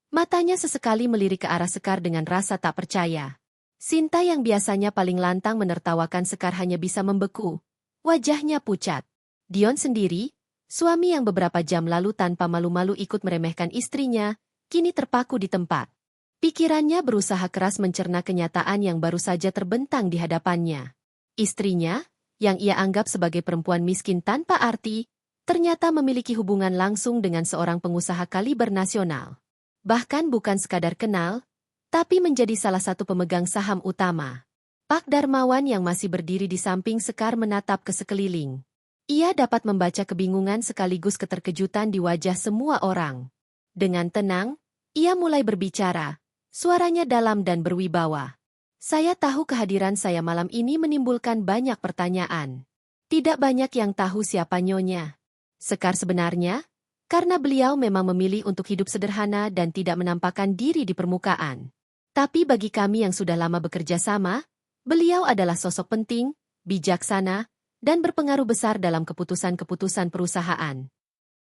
Matanya sesekali melirik ke arah Sekar dengan rasa tak percaya. Sinta yang biasanya paling lantang menertawakan Sekar hanya bisa membeku. Wajahnya pucat. Dion sendiri, suami yang beberapa jam lalu tanpa malu-malu ikut meremehkan istrinya, kini terpaku di tempat. Pikirannya berusaha keras mencerna kenyataan yang baru saja terbentang di hadapannya. Istrinya, yang ia anggap sebagai perempuan miskin tanpa arti, ternyata memiliki hubungan langsung dengan seorang pengusaha kaliber nasional. Bahkan bukan sekadar kenal, tapi menjadi salah satu pemegang saham utama. Pak Darmawan yang masih berdiri di samping Sekar menatap ke sekeliling. Ia dapat membaca kebingungan sekaligus keterkejutan di wajah semua orang. Dengan tenang, ia mulai berbicara. Suaranya dalam dan berwibawa. Saya tahu kehadiran saya malam ini menimbulkan banyak pertanyaan. Tidak banyak yang tahu siapa Nyonya Sekar sebenarnya, karena beliau memang memilih untuk hidup sederhana dan tidak menampakkan diri di permukaan. Tapi bagi kami yang sudah lama bekerja sama, beliau adalah sosok penting, bijaksana, dan berpengaruh besar dalam keputusan-keputusan perusahaan.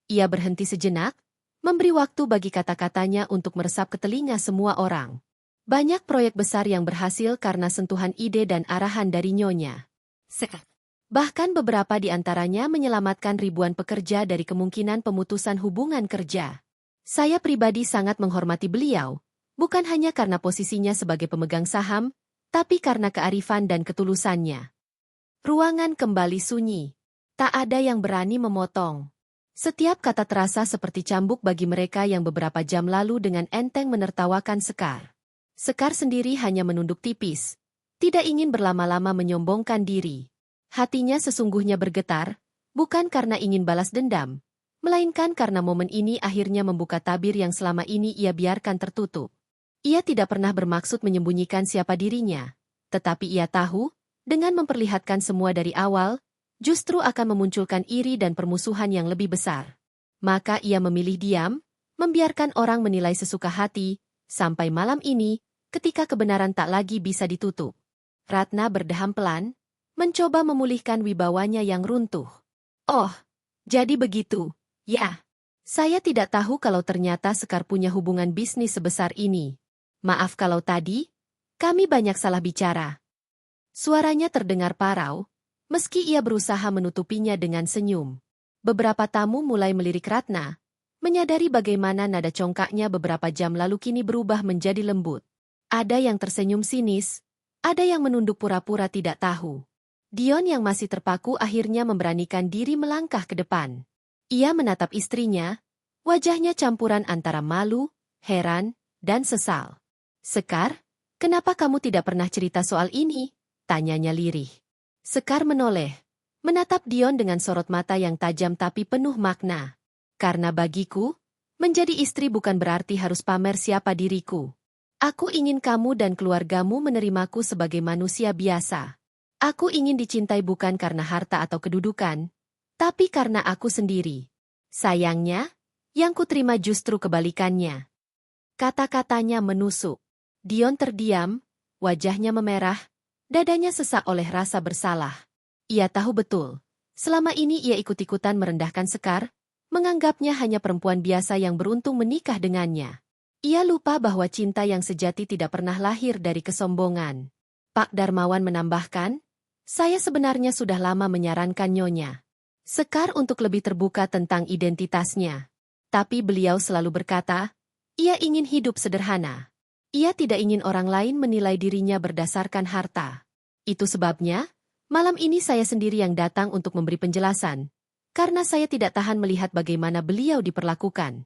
Ia berhenti sejenak, memberi waktu bagi kata-katanya untuk meresap ke telinga semua orang. Banyak proyek besar yang berhasil karena sentuhan ide dan arahan dari Nyonya Sekar. Bahkan beberapa di antaranya menyelamatkan ribuan pekerja dari kemungkinan pemutusan hubungan kerja. Saya pribadi sangat menghormati beliau, bukan hanya karena posisinya sebagai pemegang saham, tapi karena kearifan dan ketulusannya. Ruangan kembali sunyi. Tak ada yang berani memotong. Setiap kata terasa seperti cambuk bagi mereka yang beberapa jam lalu dengan enteng menertawakan Sekar. Sekar sendiri hanya menunduk tipis, tidak ingin berlama-lama menyombongkan diri. Hatinya sesungguhnya bergetar, bukan karena ingin balas dendam, melainkan karena momen ini akhirnya membuka tabir yang selama ini ia biarkan tertutup. Ia tidak pernah bermaksud menyembunyikan siapa dirinya, tetapi ia tahu, dengan memperlihatkan semua dari awal, justru akan memunculkan iri dan permusuhan yang lebih besar. Maka ia memilih diam, membiarkan orang menilai sesuka hati, sampai malam ini, ketika kebenaran tak lagi bisa ditutup. Ratna berdeham pelan, mencoba memulihkan wibawanya yang runtuh. Oh, jadi begitu, ya. Saya tidak tahu kalau ternyata Sekar punya hubungan bisnis sebesar ini. Maaf kalau tadi, kami banyak salah bicara. Suaranya terdengar parau, meski ia berusaha menutupinya dengan senyum. Beberapa tamu mulai melirik Ratna, menyadari bagaimana nada congkaknya beberapa jam lalu kini berubah menjadi lembut. Ada yang tersenyum sinis, ada yang menunduk pura-pura tidak tahu. Dion yang masih terpaku akhirnya memberanikan diri melangkah ke depan. Ia menatap istrinya, wajahnya campuran antara malu, heran, dan sesal. Sekar, kenapa kamu tidak pernah cerita soal ini? Tanyanya lirih. Sekar menoleh, menatap Dion dengan sorot mata yang tajam tapi penuh makna. Karena bagiku, menjadi istri bukan berarti harus pamer siapa diriku. Aku ingin kamu dan keluargamu menerimaku sebagai manusia biasa. Aku ingin dicintai bukan karena harta atau kedudukan, tapi karena aku sendiri. Sayangnya, yang kuterima justru kebalikannya. Kata-katanya menusuk. Dion terdiam, wajahnya memerah, dadanya sesak oleh rasa bersalah. Ia tahu betul, selama ini ia ikut-ikutan merendahkan Sekar, menganggapnya hanya perempuan biasa yang beruntung menikah dengannya. Ia lupa bahwa cinta yang sejati tidak pernah lahir dari kesombongan. Pak Darmawan menambahkan, saya sebenarnya sudah lama menyarankan Nyonya Sekar untuk lebih terbuka tentang identitasnya. Tapi beliau selalu berkata, ia ingin hidup sederhana. Ia tidak ingin orang lain menilai dirinya berdasarkan harta. Itu sebabnya, malam ini saya sendiri yang datang untuk memberi penjelasan, karena saya tidak tahan melihat bagaimana beliau diperlakukan.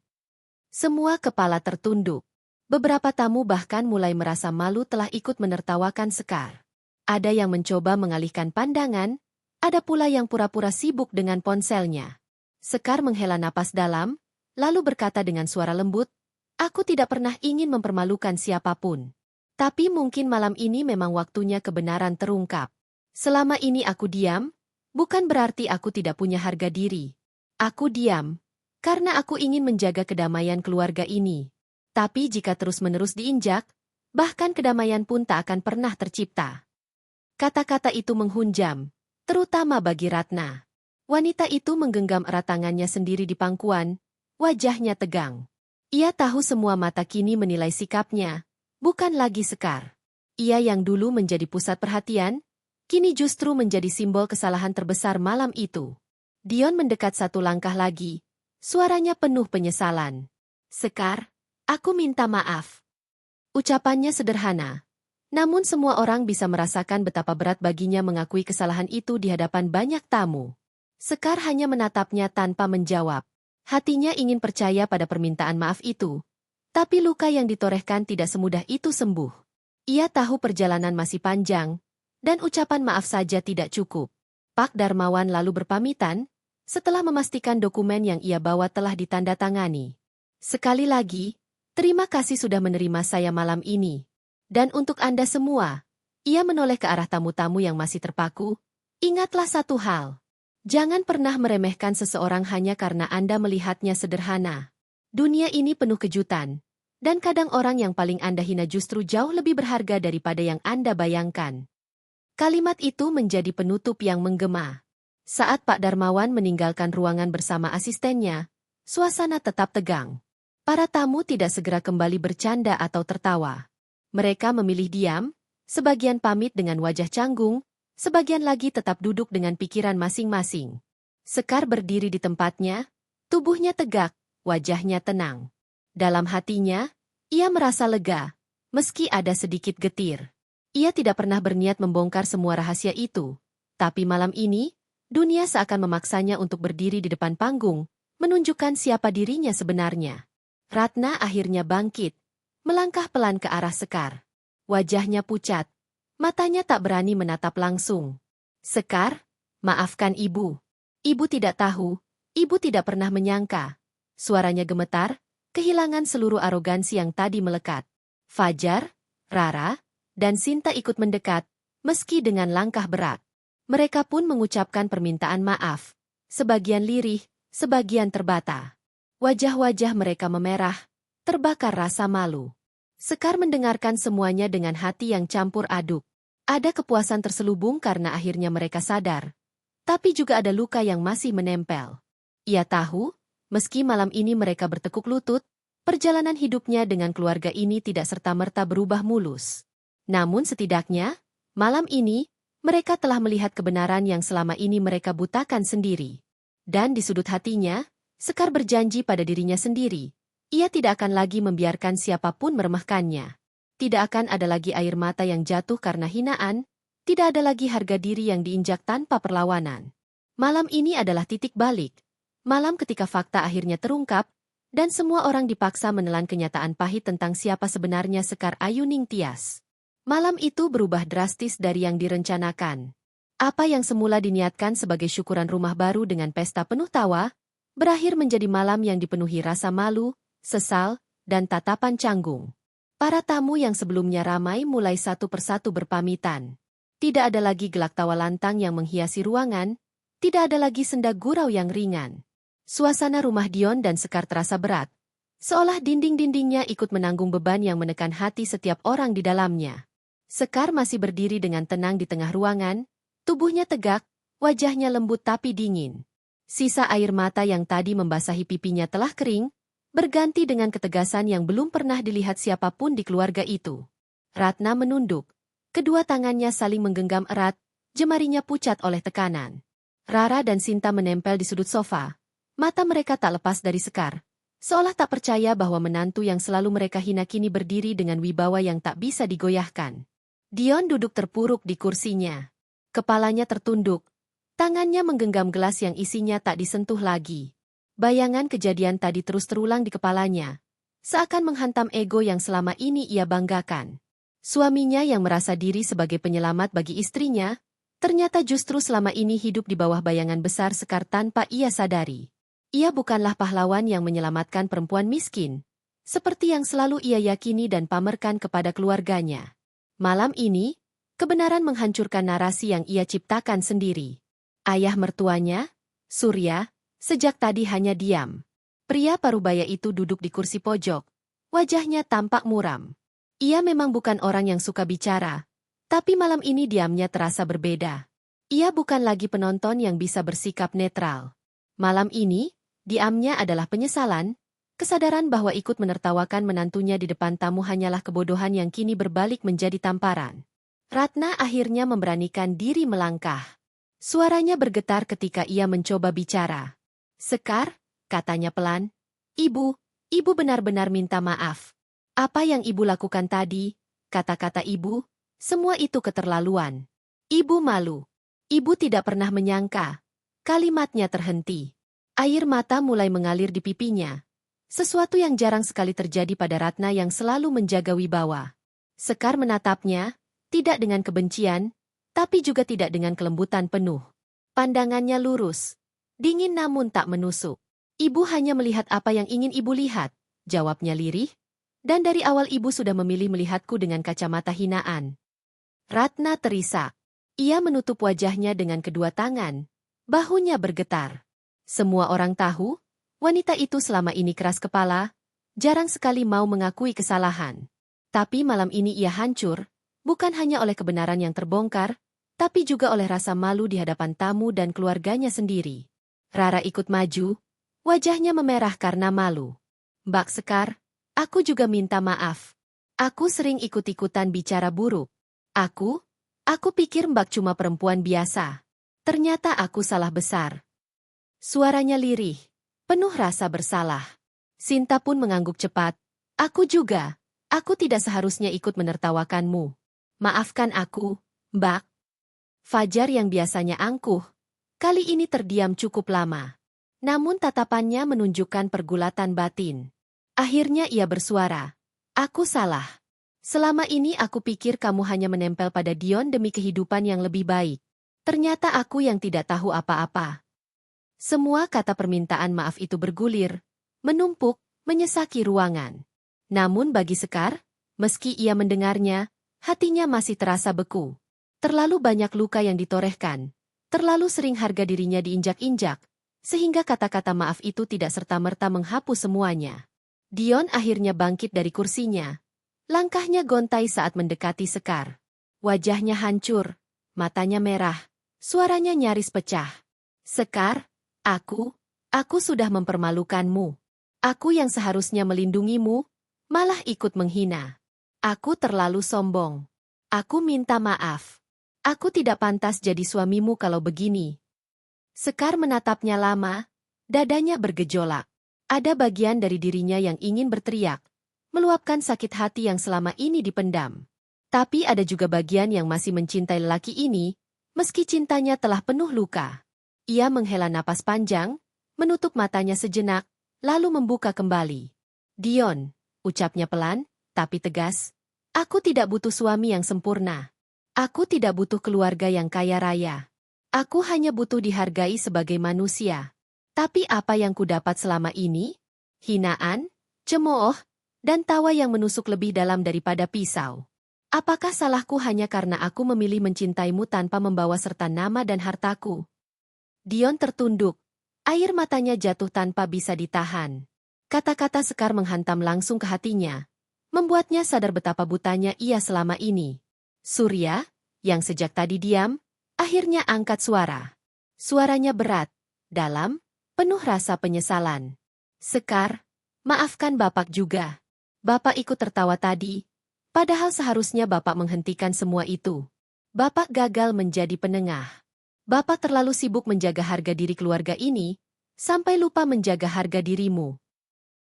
Semua kepala tertunduk. Beberapa tamu bahkan mulai merasa malu telah ikut menertawakan Sekar. Ada yang mencoba mengalihkan pandangan, ada pula yang pura-pura sibuk dengan ponselnya. Sekar menghela napas dalam, lalu berkata dengan suara lembut, aku tidak pernah ingin mempermalukan siapapun. Tapi mungkin malam ini memang waktunya kebenaran terungkap. Selama ini aku diam, bukan berarti aku tidak punya harga diri. Aku diam, karena aku ingin menjaga kedamaian keluarga ini. Tapi jika terus-menerus diinjak, bahkan kedamaian pun tak akan pernah tercipta. Kata-kata itu menghunjam, terutama bagi Ratna. Wanita itu menggenggam erat tangannya sendiri di pangkuan, wajahnya tegang. Ia tahu semua mata kini menilai sikapnya, bukan lagi Sekar. Ia yang dulu menjadi pusat perhatian, kini justru menjadi simbol kesalahan terbesar malam itu. Dion mendekat satu langkah lagi, suaranya penuh penyesalan. Sekar, aku minta maaf. Ucapannya sederhana, namun semua orang bisa merasakan betapa berat baginya mengakui kesalahan itu di hadapan banyak tamu. Sekar hanya menatapnya tanpa menjawab. Hatinya ingin percaya pada permintaan maaf itu, tapi luka yang ditorehkan tidak semudah itu sembuh. Ia tahu perjalanan masih panjang, dan ucapan maaf saja tidak cukup. Pak Darmawan lalu berpamitan, setelah memastikan dokumen yang ia bawa telah ditandatangani. Sekali lagi, terima kasih sudah menerima saya malam ini. Dan untuk Anda semua, ia menoleh ke arah tamu-tamu yang masih terpaku, ingatlah satu hal. Jangan pernah meremehkan seseorang hanya karena Anda melihatnya sederhana. Dunia ini penuh kejutan, dan kadang orang yang paling Anda hina justru jauh lebih berharga daripada yang Anda bayangkan. Kalimat itu menjadi penutup yang menggema. Saat Pak Darmawan meninggalkan ruangan bersama asistennya, suasana tetap tegang. Para tamu tidak segera kembali bercanda atau tertawa. Mereka memilih diam, sebagian pamit dengan wajah canggung, sebagian lagi tetap duduk dengan pikiran masing-masing. Sekar berdiri di tempatnya, tubuhnya tegak, wajahnya tenang. Dalam hatinya, ia merasa lega, meski ada sedikit getir. Ia tidak pernah berniat membongkar semua rahasia itu, tapi malam ini, dunia seakan memaksanya untuk berdiri di depan panggung, menunjukkan siapa dirinya sebenarnya. Ratna akhirnya bangkit, melangkah pelan ke arah Sekar. Wajahnya pucat, matanya tak berani menatap langsung. Sekar, maafkan ibu. Ibu tidak tahu, ibu tidak pernah menyangka. Suaranya gemetar, kehilangan seluruh arogansi yang tadi melekat. Fajar, Rara, dan Sinta ikut mendekat, meski dengan langkah berat. Mereka pun mengucapkan permintaan maaf. Sebagian lirih, sebagian terbata. Wajah-wajah mereka memerah, terbakar rasa malu. Sekar mendengarkan semuanya dengan hati yang campur aduk. Ada kepuasan terselubung karena akhirnya mereka sadar. Tapi juga ada luka yang masih menempel. Ia tahu, meski malam ini mereka bertekuk lutut, perjalanan hidupnya dengan keluarga ini tidak serta-merta berubah mulus. Namun setidaknya, malam ini, mereka telah melihat kebenaran yang selama ini mereka butakan sendiri. Dan di sudut hatinya, Sekar berjanji pada dirinya sendiri. Ia tidak akan lagi membiarkan siapapun meremehkannya. Tidak akan ada lagi air mata yang jatuh karena hinaan, tidak ada lagi harga diri yang diinjak tanpa perlawanan. Malam ini adalah titik balik. Malam ketika fakta akhirnya terungkap, dan semua orang dipaksa menelan kenyataan pahit tentang siapa sebenarnya Sekar Ayuning Tias. Malam itu berubah drastis dari yang direncanakan. Apa yang semula diniatkan sebagai syukuran rumah baru dengan pesta penuh tawa, berakhir menjadi malam yang dipenuhi rasa malu, sesal, dan tatapan canggung. Para tamu yang sebelumnya ramai mulai satu persatu berpamitan. Tidak ada lagi gelak tawa lantang yang menghiasi ruangan, tidak ada lagi senda gurau yang ringan. Suasana rumah Dion dan Sekar terasa berat, seolah dinding-dindingnya ikut menanggung beban yang menekan hati setiap orang di dalamnya. Sekar masih berdiri dengan tenang di tengah ruangan, tubuhnya tegak, wajahnya lembut tapi dingin. Sisa air mata yang tadi membasahi pipinya telah kering, berganti dengan ketegasan yang belum pernah dilihat siapapun di keluarga itu. Ratna menunduk. Kedua tangannya saling menggenggam erat, jemarinya pucat oleh tekanan. Rara dan Sinta menempel di sudut sofa. Mata mereka tak lepas dari Sekar, seolah tak percaya bahwa menantu yang selalu mereka hina kini berdiri dengan wibawa yang tak bisa digoyahkan. Dion duduk terpuruk di kursinya. Kepalanya tertunduk. Tangannya menggenggam gelas yang isinya tak disentuh lagi. Bayangan kejadian tadi terus terulang di kepalanya, seakan menghantam ego yang selama ini ia banggakan. Suaminya yang merasa diri sebagai penyelamat bagi istrinya, ternyata justru selama ini hidup di bawah bayangan besar Sekar tanpa ia sadari. Ia bukanlah pahlawan yang menyelamatkan perempuan miskin, seperti yang selalu ia yakini dan pamerkan kepada keluarganya. Malam ini, kebenaran menghancurkan narasi yang ia ciptakan sendiri. Ayah mertuanya, Surya, sejak tadi hanya diam. Pria parubaya itu duduk di kursi pojok, Wajahnya tampak muram. Ia memang bukan orang yang suka bicara, tapi malam ini diamnya terasa berbeda. Ia bukan lagi penonton yang bisa bersikap netral. Malam ini, diamnya adalah penyesalan, kesadaran bahwa ikut menertawakan menantunya di depan tamu hanyalah kebodohan yang kini berbalik menjadi tamparan. Ratna akhirnya memberanikan diri melangkah. Suaranya bergetar ketika ia mencoba bicara. "Sekar," katanya pelan, Ibu benar-benar minta maaf. Apa yang Ibu lakukan tadi, kata-kata Ibu, semua itu keterlaluan. Ibu malu. Ibu tidak pernah menyangka." Kalimatnya terhenti. Air mata mulai mengalir di pipinya. Sesuatu yang jarang sekali terjadi pada Ratna yang selalu menjaga wibawa. Sekar menatapnya, tidak dengan kebencian, tapi juga tidak dengan kelembutan penuh. Pandangannya lurus, dingin namun tak menusuk. "Ibu hanya melihat apa yang ingin Ibu lihat," jawabnya lirih. "Dan dari awal Ibu sudah memilih melihatku dengan kacamata hinaan." Ratna terisak. Ia menutup wajahnya dengan kedua tangan. Bahunya bergetar. Semua orang tahu, wanita itu selama ini keras kepala, jarang sekali mau mengakui kesalahan. Tapi malam ini ia hancur, bukan hanya oleh kebenaran yang terbongkar, tapi juga oleh rasa malu di hadapan tamu dan keluarganya sendiri. Rara ikut maju, wajahnya memerah karena malu. "Mbak Sekar, aku juga minta maaf. Aku sering ikut-ikutan bicara buruk. Aku pikir Mbak cuma perempuan biasa. Ternyata aku salah besar." Suaranya lirih, penuh rasa bersalah. Sinta pun mengangguk cepat. "Aku juga. Aku tidak seharusnya ikut menertawakanmu. Maafkan aku, Mbak." Fajar yang biasanya angkuh, kali ini terdiam cukup lama. Namun tatapannya menunjukkan pergulatan batin. Akhirnya ia bersuara. "Aku salah. Selama ini aku pikir kamu hanya menempel pada Dion demi kehidupan yang lebih baik. Ternyata aku yang tidak tahu apa-apa." Semua kata permintaan maaf itu bergulir, menumpuk, menyesaki ruangan. Namun bagi Sekar, meski ia mendengarnya, hatinya masih terasa beku. Terlalu banyak luka yang ditorehkan, terlalu sering harga dirinya diinjak-injak, sehingga kata-kata maaf itu tidak serta-merta menghapus semuanya. Dion akhirnya bangkit dari kursinya. Langkahnya gontai saat mendekati Sekar. Wajahnya hancur, matanya merah, suaranya nyaris pecah. "Sekar, aku sudah mempermalukanmu. Aku yang seharusnya melindungimu, malah ikut menghina. Aku terlalu sombong. Aku minta maaf. Aku tidak pantas jadi suamimu kalau begini." Sekar menatapnya lama, dadanya bergejolak. Ada bagian dari dirinya yang ingin berteriak, meluapkan sakit hati yang selama ini dipendam. Tapi ada juga bagian yang masih mencintai lelaki ini, meski cintanya telah penuh luka. Ia menghela napas panjang, menutup matanya sejenak, lalu membuka kembali. "Dion," ucapnya pelan, tapi tegas, "aku tidak butuh suami yang sempurna. Aku tidak butuh keluarga yang kaya raya. Aku hanya butuh dihargai sebagai manusia. Tapi apa yang kudapat selama ini? Hinaan, cemooh, dan tawa yang menusuk lebih dalam daripada pisau. Apakah salahku hanya karena aku memilih mencintaimu tanpa membawa serta nama dan hartaku?" Dion tertunduk. Air matanya jatuh tanpa bisa ditahan. Kata-kata Sekar menghantam langsung ke hatinya, membuatnya sadar betapa butanya ia selama ini. Surya, yang sejak tadi diam, akhirnya angkat suara. Suaranya berat, dalam, penuh rasa penyesalan. "Sekar, maafkan Bapak juga. Bapak ikut tertawa tadi, padahal seharusnya Bapak menghentikan semua itu. Bapak gagal menjadi penengah. Bapak terlalu sibuk menjaga harga diri keluarga ini, sampai lupa menjaga harga dirimu."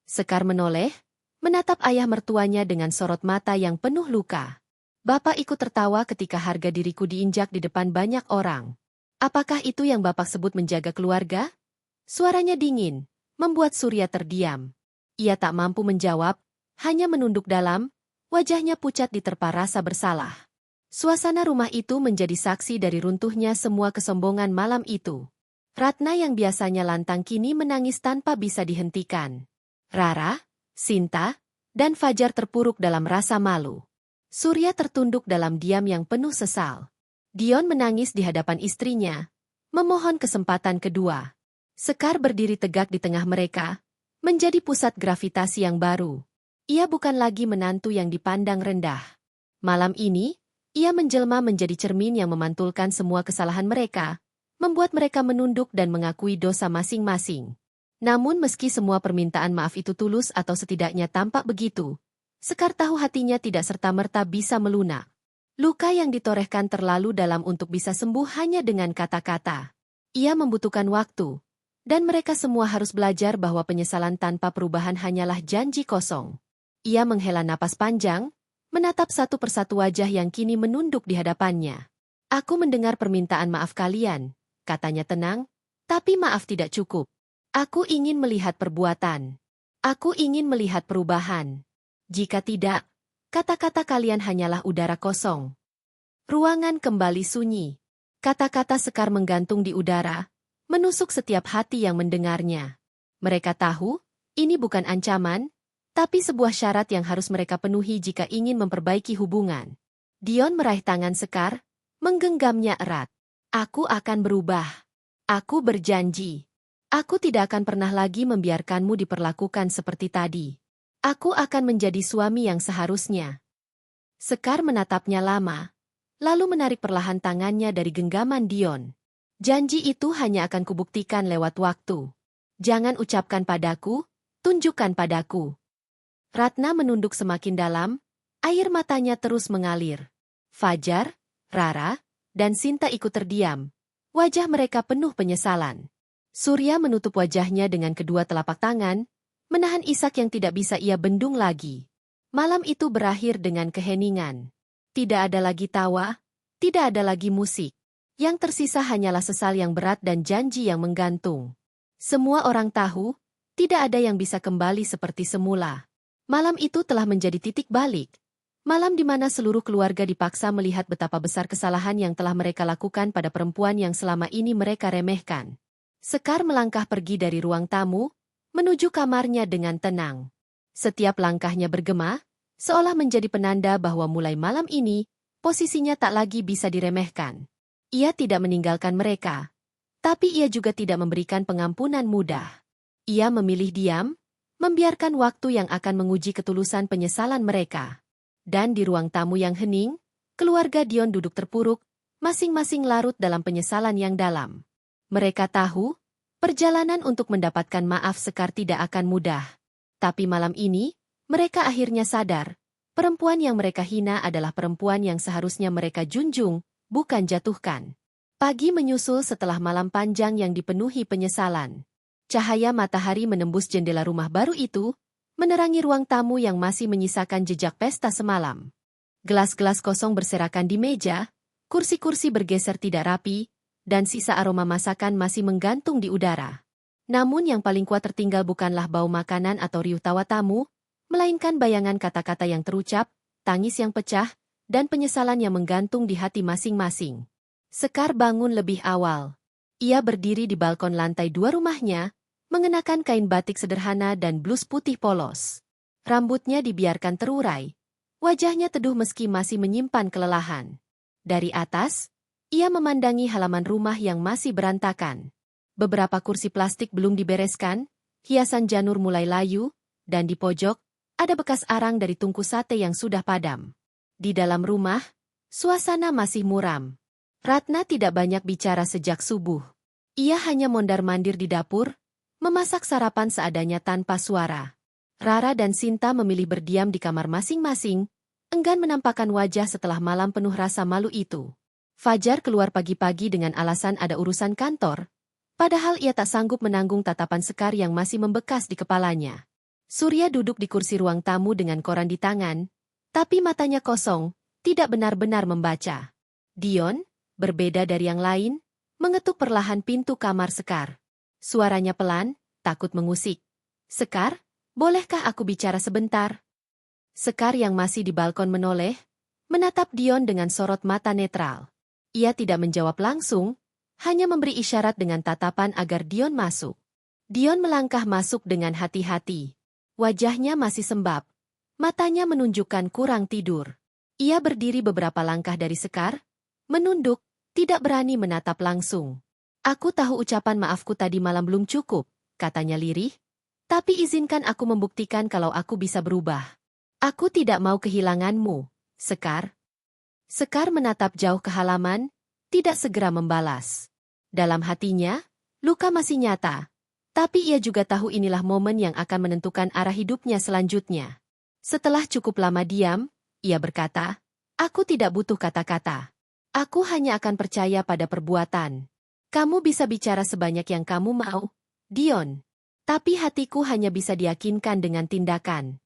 Sekar menoleh, menatap ayah mertuanya dengan sorot mata yang penuh luka. "Bapak ikut tertawa ketika harga diriku diinjak di depan banyak orang. Apakah itu yang Bapak sebut menjaga keluarga?" Suaranya dingin, membuat Surya terdiam. Ia tak mampu menjawab, hanya menunduk dalam, wajahnya pucat diterpa rasa bersalah. Suasana rumah itu menjadi saksi dari runtuhnya semua kesombongan malam itu. Ratna yang biasanya lantang kini menangis tanpa bisa dihentikan. Rara, Sinta, dan Fajar terpuruk dalam rasa malu. Surya tertunduk dalam diam yang penuh sesal. Dion menangis di hadapan istrinya, memohon kesempatan kedua. Sekar berdiri tegak di tengah mereka, menjadi pusat gravitasi yang baru. Ia bukan lagi menantu yang dipandang rendah. Malam ini, ia menjelma menjadi cermin yang memantulkan semua kesalahan mereka, membuat mereka menunduk dan mengakui dosa masing-masing. Namun meski semua permintaan maaf itu tulus atau setidaknya tampak begitu, Sekar tahu hatinya tidak serta-merta bisa melunak. Luka yang ditorehkan terlalu dalam untuk bisa sembuh hanya dengan kata-kata. Ia membutuhkan waktu, dan mereka semua harus belajar bahwa penyesalan tanpa perubahan hanyalah janji kosong. Ia menghela napas panjang, menatap satu persatu wajah yang kini menunduk di hadapannya. Aku mendengar permintaan maaf kalian, katanya tenang, tapi maaf tidak cukup. Aku ingin melihat perbuatan. Aku ingin melihat perubahan. Jika tidak, kata-kata kalian hanyalah udara kosong. Ruangan kembali sunyi. Kata-kata Sekar menggantung di udara, menusuk setiap hati yang mendengarnya. Mereka tahu, ini bukan ancaman, tapi sebuah syarat yang harus mereka penuhi jika ingin memperbaiki hubungan. Dion meraih tangan Sekar, menggenggamnya erat. Aku akan berubah. Aku berjanji. Aku tidak akan pernah lagi membiarkanmu diperlakukan seperti tadi. Aku akan menjadi suami yang seharusnya. Sekar menatapnya lama, lalu menarik perlahan tangannya dari genggaman Dion. Janji itu hanya akan kubuktikan lewat waktu. Jangan ucapkan padaku, tunjukkan padaku. Ratna menunduk semakin dalam, air matanya terus mengalir. Fajar, Rara, dan Sinta ikut terdiam. Wajah mereka penuh penyesalan. Surya menutup wajahnya dengan kedua telapak tangan, menahan isak yang tidak bisa ia bendung lagi. Malam itu berakhir dengan keheningan. Tidak ada lagi tawa, tidak ada lagi musik. Yang tersisa hanyalah sesal yang berat dan janji yang menggantung. Semua orang tahu, tidak ada yang bisa kembali seperti semula. Malam itu telah menjadi titik balik. Malam di mana seluruh keluarga dipaksa melihat betapa besar kesalahan yang telah mereka lakukan pada perempuan yang selama ini mereka remehkan. Sekar melangkah pergi dari ruang tamu, menuju kamarnya dengan tenang. Setiap langkahnya bergema, seolah menjadi penanda bahwa mulai malam ini, posisinya tak lagi bisa diremehkan. Ia tidak meninggalkan mereka, tapi ia juga tidak memberikan pengampunan mudah. Ia memilih diam, membiarkan waktu yang akan menguji ketulusan penyesalan mereka. Dan di ruang tamu yang hening, keluarga Dion duduk terpuruk, masing-masing larut dalam penyesalan yang dalam. Mereka tahu, perjalanan untuk mendapatkan maaf Sekar tidak akan mudah. Tapi malam ini, mereka akhirnya sadar, perempuan yang mereka hina adalah perempuan yang seharusnya mereka junjung, bukan jatuhkan. Pagi menyusul setelah malam panjang yang dipenuhi penyesalan. Cahaya matahari menembus jendela rumah baru itu, menerangi ruang tamu yang masih menyisakan jejak pesta semalam. Gelas-gelas kosong berserakan di meja, kursi-kursi bergeser tidak rapi, dan sisa aroma masakan masih menggantung di udara. Namun yang paling kuat tertinggal bukanlah bau makanan atau riuh tawa tamu, melainkan bayangan kata-kata yang terucap, tangis yang pecah, dan penyesalan yang menggantung di hati masing-masing. Sekar bangun lebih awal. Ia berdiri di balkon lantai 2 rumahnya, mengenakan kain batik sederhana dan blus putih polos. Rambutnya dibiarkan terurai. Wajahnya teduh meski masih menyimpan kelelahan. Dari atas, ia memandangi halaman rumah yang masih berantakan. Beberapa kursi plastik belum dibereskan, hiasan janur mulai layu, dan di pojok, ada bekas arang dari tungku sate yang sudah padam. Di dalam rumah, suasana masih muram. Ratna tidak banyak bicara sejak subuh. Ia hanya mondar-mandir di dapur, memasak sarapan seadanya tanpa suara. Rara dan Sinta memilih berdiam di kamar masing-masing, enggan menampakkan wajah setelah malam penuh rasa malu itu. Fajar keluar pagi-pagi dengan alasan ada urusan kantor, padahal ia tak sanggup menanggung tatapan Sekar yang masih membekas di kepalanya. Surya duduk di kursi ruang tamu dengan koran di tangan, tapi matanya kosong, tidak benar-benar membaca. Dion, berbeda dari yang lain, mengetuk perlahan pintu kamar Sekar. Suaranya pelan, takut mengusik. "Sekar, bolehkah aku bicara sebentar?" Sekar yang masih di balkon menoleh, menatap Dion dengan sorot mata netral. Ia tidak menjawab langsung, hanya memberi isyarat dengan tatapan agar Dion masuk. Dion melangkah masuk dengan hati-hati. Wajahnya masih sembab. Matanya menunjukkan kurang tidur. Ia berdiri beberapa langkah dari Sekar, menunduk, tidak berani menatap langsung. "Aku tahu ucapan maafku tadi malam belum cukup," katanya lirih, "tapi izinkan aku membuktikan kalau aku bisa berubah." Aku tidak mau kehilanganmu, Sekar. Sekar menatap jauh ke halaman, tidak segera membalas. Dalam hatinya, luka masih nyata. Tapi ia juga tahu inilah momen yang akan menentukan arah hidupnya selanjutnya. Setelah cukup lama diam, ia berkata, "Aku tidak butuh kata-kata. Aku hanya akan percaya pada perbuatan. Kamu bisa bicara sebanyak yang kamu mau, Dion. Tapi hatiku hanya bisa diyakinkan dengan tindakan."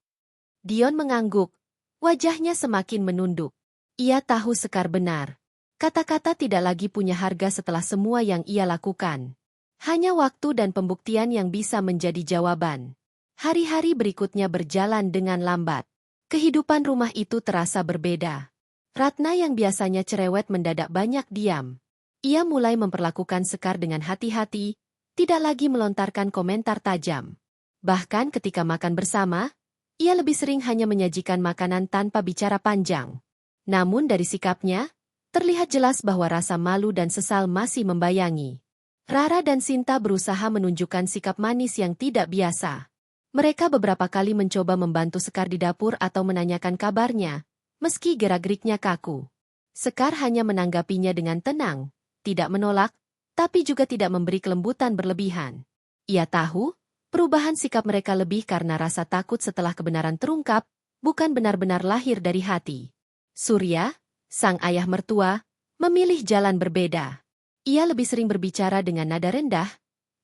Dion mengangguk. Wajahnya semakin menunduk. Ia tahu Sekar benar. Kata-kata tidak lagi punya harga setelah semua yang ia lakukan. Hanya waktu dan pembuktian yang bisa menjadi jawaban. Hari-hari berikutnya berjalan dengan lambat. Kehidupan rumah itu terasa berbeda. Ratna yang biasanya cerewet mendadak banyak diam. Ia mulai memperlakukan Sekar dengan hati-hati, tidak lagi melontarkan komentar tajam. Bahkan ketika makan bersama, ia lebih sering hanya menyajikan makanan tanpa bicara panjang. Namun dari sikapnya, terlihat jelas bahwa rasa malu dan sesal masih membayangi. Rara dan Sinta berusaha menunjukkan sikap manis yang tidak biasa. Mereka beberapa kali mencoba membantu Sekar di dapur atau menanyakan kabarnya, meski gerak-geriknya kaku. Sekar hanya menanggapinya dengan tenang, tidak menolak, tapi juga tidak memberi kelembutan berlebihan. Ia tahu, perubahan sikap mereka lebih karena rasa takut setelah kebenaran terungkap, bukan benar-benar lahir dari hati. Surya, sang ayah mertua, memilih jalan berbeda. Ia lebih sering berbicara dengan nada rendah,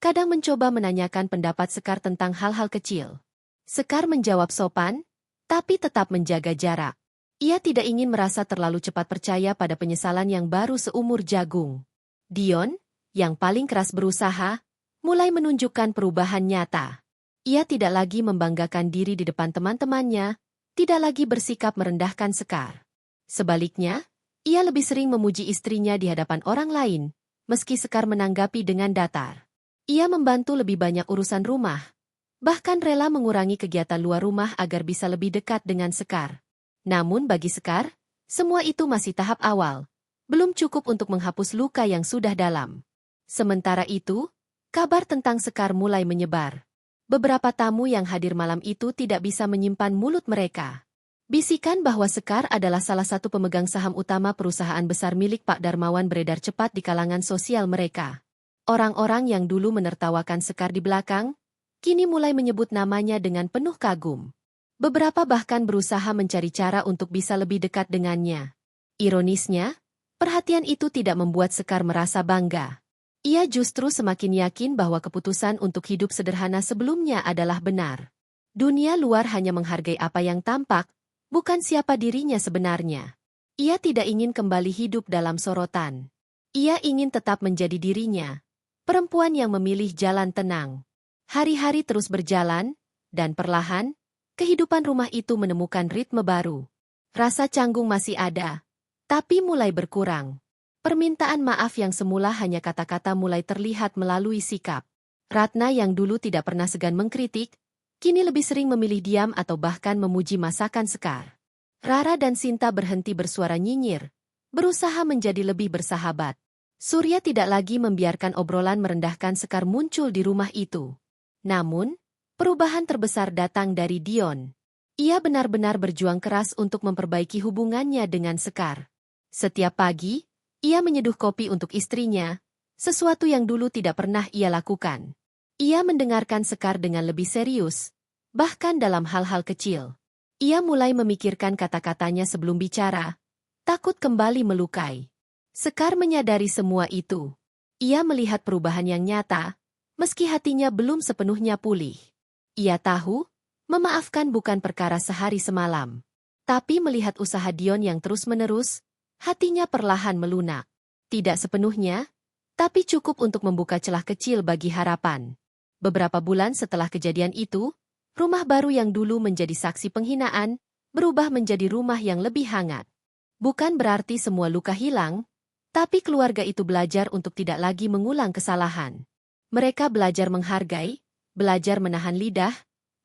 kadang mencoba menanyakan pendapat Sekar tentang hal-hal kecil. Sekar menjawab sopan, tapi tetap menjaga jarak. Ia tidak ingin merasa terlalu cepat percaya pada penyesalan yang baru seumur jagung. Dion, yang paling keras berusaha, mulai menunjukkan perubahan nyata. Ia tidak lagi membanggakan diri di depan teman-temannya, tidak lagi bersikap merendahkan Sekar. Sebaliknya, ia lebih sering memuji istrinya di hadapan orang lain, meski Sekar menanggapi dengan datar. Ia membantu lebih banyak urusan rumah, bahkan rela mengurangi kegiatan luar rumah agar bisa lebih dekat dengan Sekar. Namun bagi Sekar, semua itu masih tahap awal, belum cukup untuk menghapus luka yang sudah dalam. Sementara itu, kabar tentang Sekar mulai menyebar. Beberapa tamu yang hadir malam itu tidak bisa menyimpan mulut mereka. Bisikan bahwa Sekar adalah salah satu pemegang saham utama perusahaan besar milik Pak Darmawan beredar cepat di kalangan sosial mereka. Orang-orang yang dulu menertawakan Sekar di belakang, kini mulai menyebut namanya dengan penuh kagum. Beberapa bahkan berusaha mencari cara untuk bisa lebih dekat dengannya. Ironisnya, perhatian itu tidak membuat Sekar merasa bangga. Ia justru semakin yakin bahwa keputusan untuk hidup sederhana sebelumnya adalah benar. Dunia luar hanya menghargai apa yang tampak, bukan siapa dirinya sebenarnya. Ia tidak ingin kembali hidup dalam sorotan. Ia ingin tetap menjadi dirinya, perempuan yang memilih jalan tenang. Hari-hari terus berjalan, dan perlahan, kehidupan rumah itu menemukan ritme baru. Rasa canggung masih ada, tapi mulai berkurang. Permintaan maaf yang semula hanya kata-kata mulai terlihat melalui sikap. Ratna yang dulu tidak pernah segan mengkritik, kini lebih sering memilih diam atau bahkan memuji masakan Sekar. Rara dan Sinta berhenti bersuara nyinyir, berusaha menjadi lebih bersahabat. Surya tidak lagi membiarkan obrolan merendahkan Sekar muncul di rumah itu. Namun, perubahan terbesar datang dari Dion. Ia benar-benar berjuang keras untuk memperbaiki hubungannya dengan Sekar. Setiap pagi, ia menyeduh kopi untuk istrinya, sesuatu yang dulu tidak pernah ia lakukan. Ia mendengarkan Sekar dengan lebih serius, bahkan dalam hal-hal kecil. Ia mulai memikirkan kata-katanya sebelum bicara, takut kembali melukai. Sekar menyadari semua itu. Ia melihat perubahan yang nyata, meski hatinya belum sepenuhnya pulih. Ia tahu, memaafkan bukan perkara sehari semalam. Tapi melihat usaha Dion yang terus-menerus, hatinya perlahan melunak. Tidak sepenuhnya, tapi cukup untuk membuka celah kecil bagi harapan. Beberapa bulan setelah kejadian itu, rumah baru yang dulu menjadi saksi penghinaan, berubah menjadi rumah yang lebih hangat. Bukan berarti semua luka hilang, tapi keluarga itu belajar untuk tidak lagi mengulang kesalahan. Mereka belajar menghargai, belajar menahan lidah,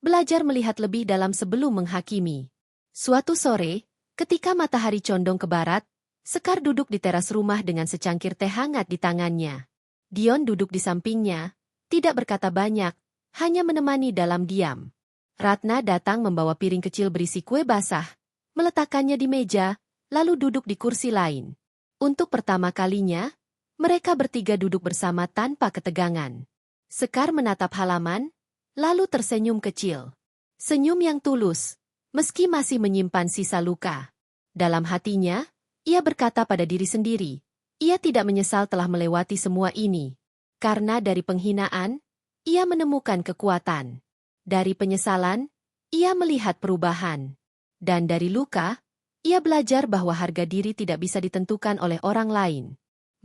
belajar melihat lebih dalam sebelum menghakimi. Suatu sore, ketika matahari condong ke barat, Sekar duduk di teras rumah dengan secangkir teh hangat di tangannya. Dion duduk di sampingnya, tidak berkata banyak, hanya menemani dalam diam. Ratna datang membawa piring kecil berisi kue basah, meletakkannya di meja, lalu duduk di kursi lain. Untuk pertama kalinya, mereka bertiga duduk bersama tanpa ketegangan. Sekar menatap halaman, lalu tersenyum kecil. Senyum yang tulus, meski masih menyimpan sisa luka. Dalam hatinya, ia berkata pada diri sendiri, ia tidak menyesal telah melewati semua ini. Karena dari penghinaan, ia menemukan kekuatan. Dari penyesalan, ia melihat perubahan. Dan dari luka, ia belajar bahwa harga diri tidak bisa ditentukan oleh orang lain.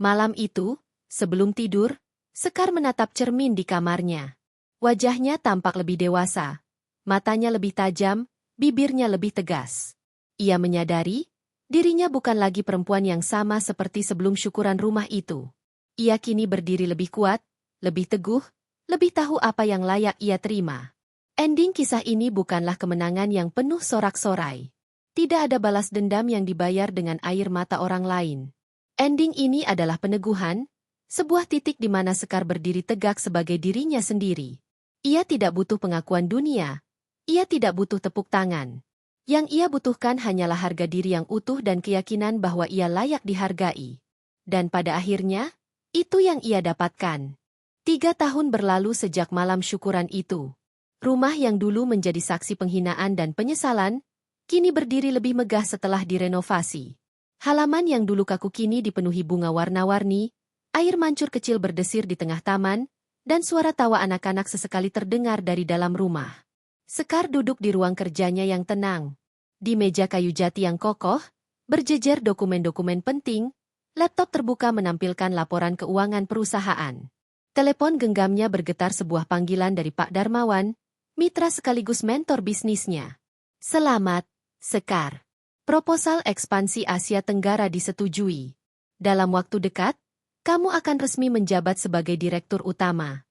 Malam itu, sebelum tidur, Sekar menatap cermin di kamarnya. Wajahnya tampak lebih dewasa. Matanya lebih tajam, bibirnya lebih tegas. Ia menyadari, dirinya bukan lagi perempuan yang sama seperti sebelum syukuran rumah itu. Ia kini berdiri lebih kuat, lebih teguh, lebih tahu apa yang layak ia terima. Ending kisah ini bukanlah kemenangan yang penuh sorak-sorai. Tidak ada balas dendam yang dibayar dengan air mata orang lain. Ending ini adalah peneguhan, sebuah titik di mana Sekar berdiri tegak sebagai dirinya sendiri. Ia tidak butuh pengakuan dunia. Ia tidak butuh tepuk tangan. Yang ia butuhkan hanyalah harga diri yang utuh dan keyakinan bahwa ia layak dihargai. Dan pada akhirnya, itu yang ia dapatkan. 3 tahun berlalu sejak malam syukuran itu. Rumah yang dulu menjadi saksi penghinaan dan penyesalan, kini berdiri lebih megah setelah direnovasi. Halaman yang dulu kaku kini dipenuhi bunga warna-warni, air mancur kecil berdesir di tengah taman, dan suara tawa anak-anak sesekali terdengar dari dalam rumah. Sekar duduk di ruang kerjanya yang tenang. Di meja kayu jati yang kokoh, berjejer dokumen-dokumen penting, laptop terbuka menampilkan laporan keuangan perusahaan. Telepon genggamnya bergetar sebuah panggilan dari Pak Darmawan, mitra sekaligus mentor bisnisnya. Selamat, Sekar. Proposal ekspansi Asia Tenggara disetujui. Dalam waktu dekat, kamu akan resmi menjabat sebagai direktur utama.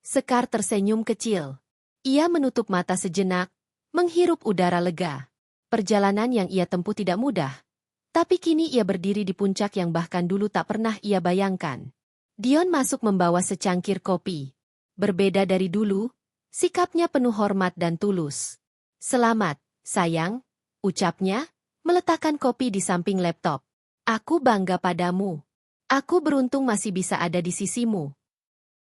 Sekar tersenyum kecil. Ia menutup mata sejenak, menghirup udara lega. Perjalanan yang ia tempuh tidak mudah. Tapi kini ia berdiri di puncak yang bahkan dulu tak pernah ia bayangkan. Dion masuk membawa secangkir kopi. Berbeda dari dulu, sikapnya penuh hormat dan tulus. Selamat, sayang, ucapnya, meletakkan kopi di samping laptop. Aku bangga padamu. Aku beruntung masih bisa ada di sisimu.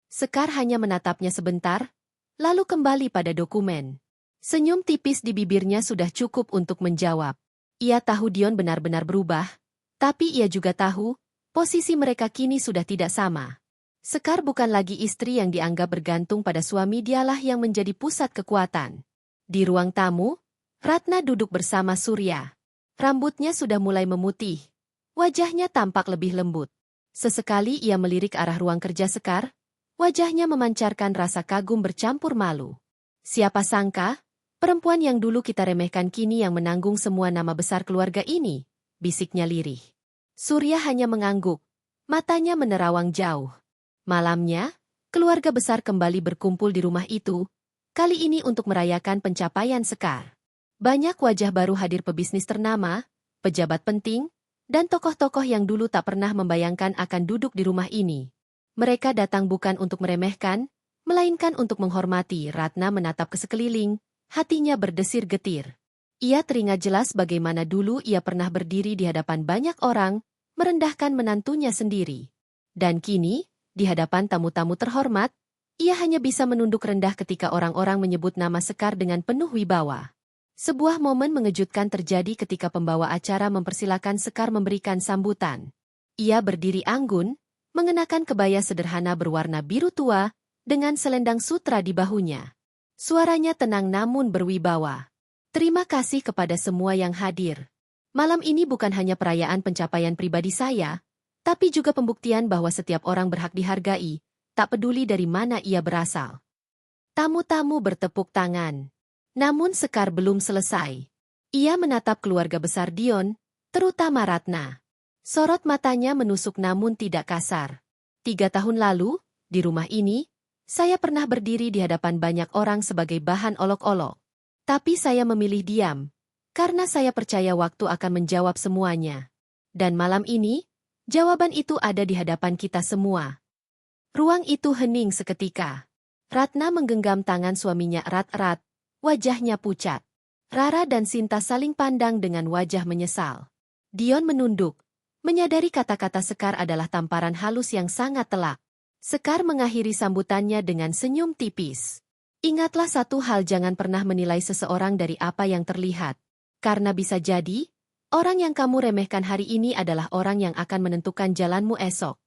Sekar hanya menatapnya sebentar, lalu kembali pada dokumen. Senyum tipis di bibirnya sudah cukup untuk menjawab. Ia tahu Dion benar-benar berubah, tapi ia juga tahu, posisi mereka kini sudah tidak sama. Sekar bukan lagi istri yang dianggap bergantung pada suami, dialah yang menjadi pusat kekuatan. Di ruang tamu, Ratna duduk bersama Surya. Rambutnya sudah mulai memutih. Wajahnya tampak lebih lembut. Sesekali ia melirik arah ruang kerja Sekar, wajahnya memancarkan rasa kagum bercampur malu. Siapa sangka, perempuan yang dulu kita remehkan kini yang menanggung semua nama besar keluarga ini, bisiknya lirih. Surya hanya mengangguk, matanya menerawang jauh. Malamnya, keluarga besar kembali berkumpul di rumah itu, kali ini untuk merayakan pencapaian Sekar. Banyak wajah baru hadir, pebisnis ternama, pejabat penting, dan tokoh-tokoh yang dulu tak pernah membayangkan akan duduk di rumah ini. Mereka datang bukan untuk meremehkan, melainkan untuk menghormati. Ratna menatap ke sekeliling, hatinya berdesir getir. Ia teringat jelas bagaimana dulu ia pernah berdiri di hadapan banyak orang, merendahkan menantunya sendiri. Dan kini, di hadapan tamu-tamu terhormat, ia hanya bisa menunduk rendah ketika orang-orang menyebut nama Sekar dengan penuh wibawa. Sebuah momen mengejutkan terjadi ketika pembawa acara mempersilakan Sekar memberikan sambutan. Ia berdiri anggun, mengenakan kebaya sederhana berwarna biru tua, dengan selendang sutra di bahunya. Suaranya tenang namun berwibawa. Terima kasih kepada semua yang hadir. Malam ini bukan hanya perayaan pencapaian pribadi saya, tapi juga pembuktian bahwa setiap orang berhak dihargai, tak peduli dari mana ia berasal. Tamu-tamu bertepuk tangan. Namun Sekar belum selesai. Ia menatap keluarga besar Dion, terutama Ratna. Sorot matanya menusuk namun tidak kasar. 3 tahun lalu, di rumah ini, saya pernah berdiri di hadapan banyak orang sebagai bahan olok-olok. Tapi saya memilih diam, karena saya percaya waktu akan menjawab semuanya. Dan malam ini, jawaban itu ada di hadapan kita semua. Ruang itu hening seketika. Ratna menggenggam tangan suaminya erat-erat, wajahnya pucat. Rara dan Sinta saling pandang dengan wajah menyesal. Dion menunduk, menyadari kata-kata Sekar adalah tamparan halus yang sangat telak. Sekar mengakhiri sambutannya dengan senyum tipis. Ingatlah satu hal, jangan pernah menilai seseorang dari apa yang terlihat. Karena bisa jadi, orang yang kamu remehkan hari ini adalah orang yang akan menentukan jalanmu esok.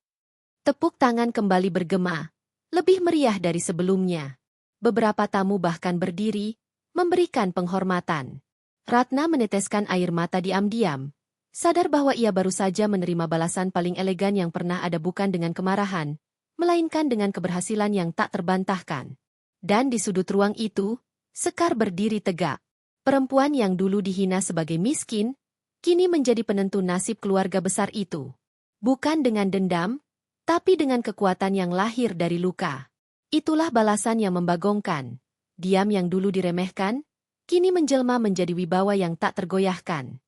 Tepuk tangan kembali bergema, lebih meriah dari sebelumnya. Beberapa tamu bahkan berdiri, memberikan penghormatan. Ratna meneteskan air mata diam-diam, sadar bahwa ia baru saja menerima balasan paling elegan yang pernah ada, bukan dengan kemarahan, melainkan dengan keberhasilan yang tak terbantahkan. Dan di sudut ruang itu, Sekar berdiri tegak. Perempuan yang dulu dihina sebagai miskin, kini menjadi penentu nasib keluarga besar itu. Bukan dengan dendam, tapi dengan kekuatan yang lahir dari luka. Itulah balasan yang membagongkan. Diam yang dulu diremehkan, kini menjelma menjadi wibawa yang tak tergoyahkan.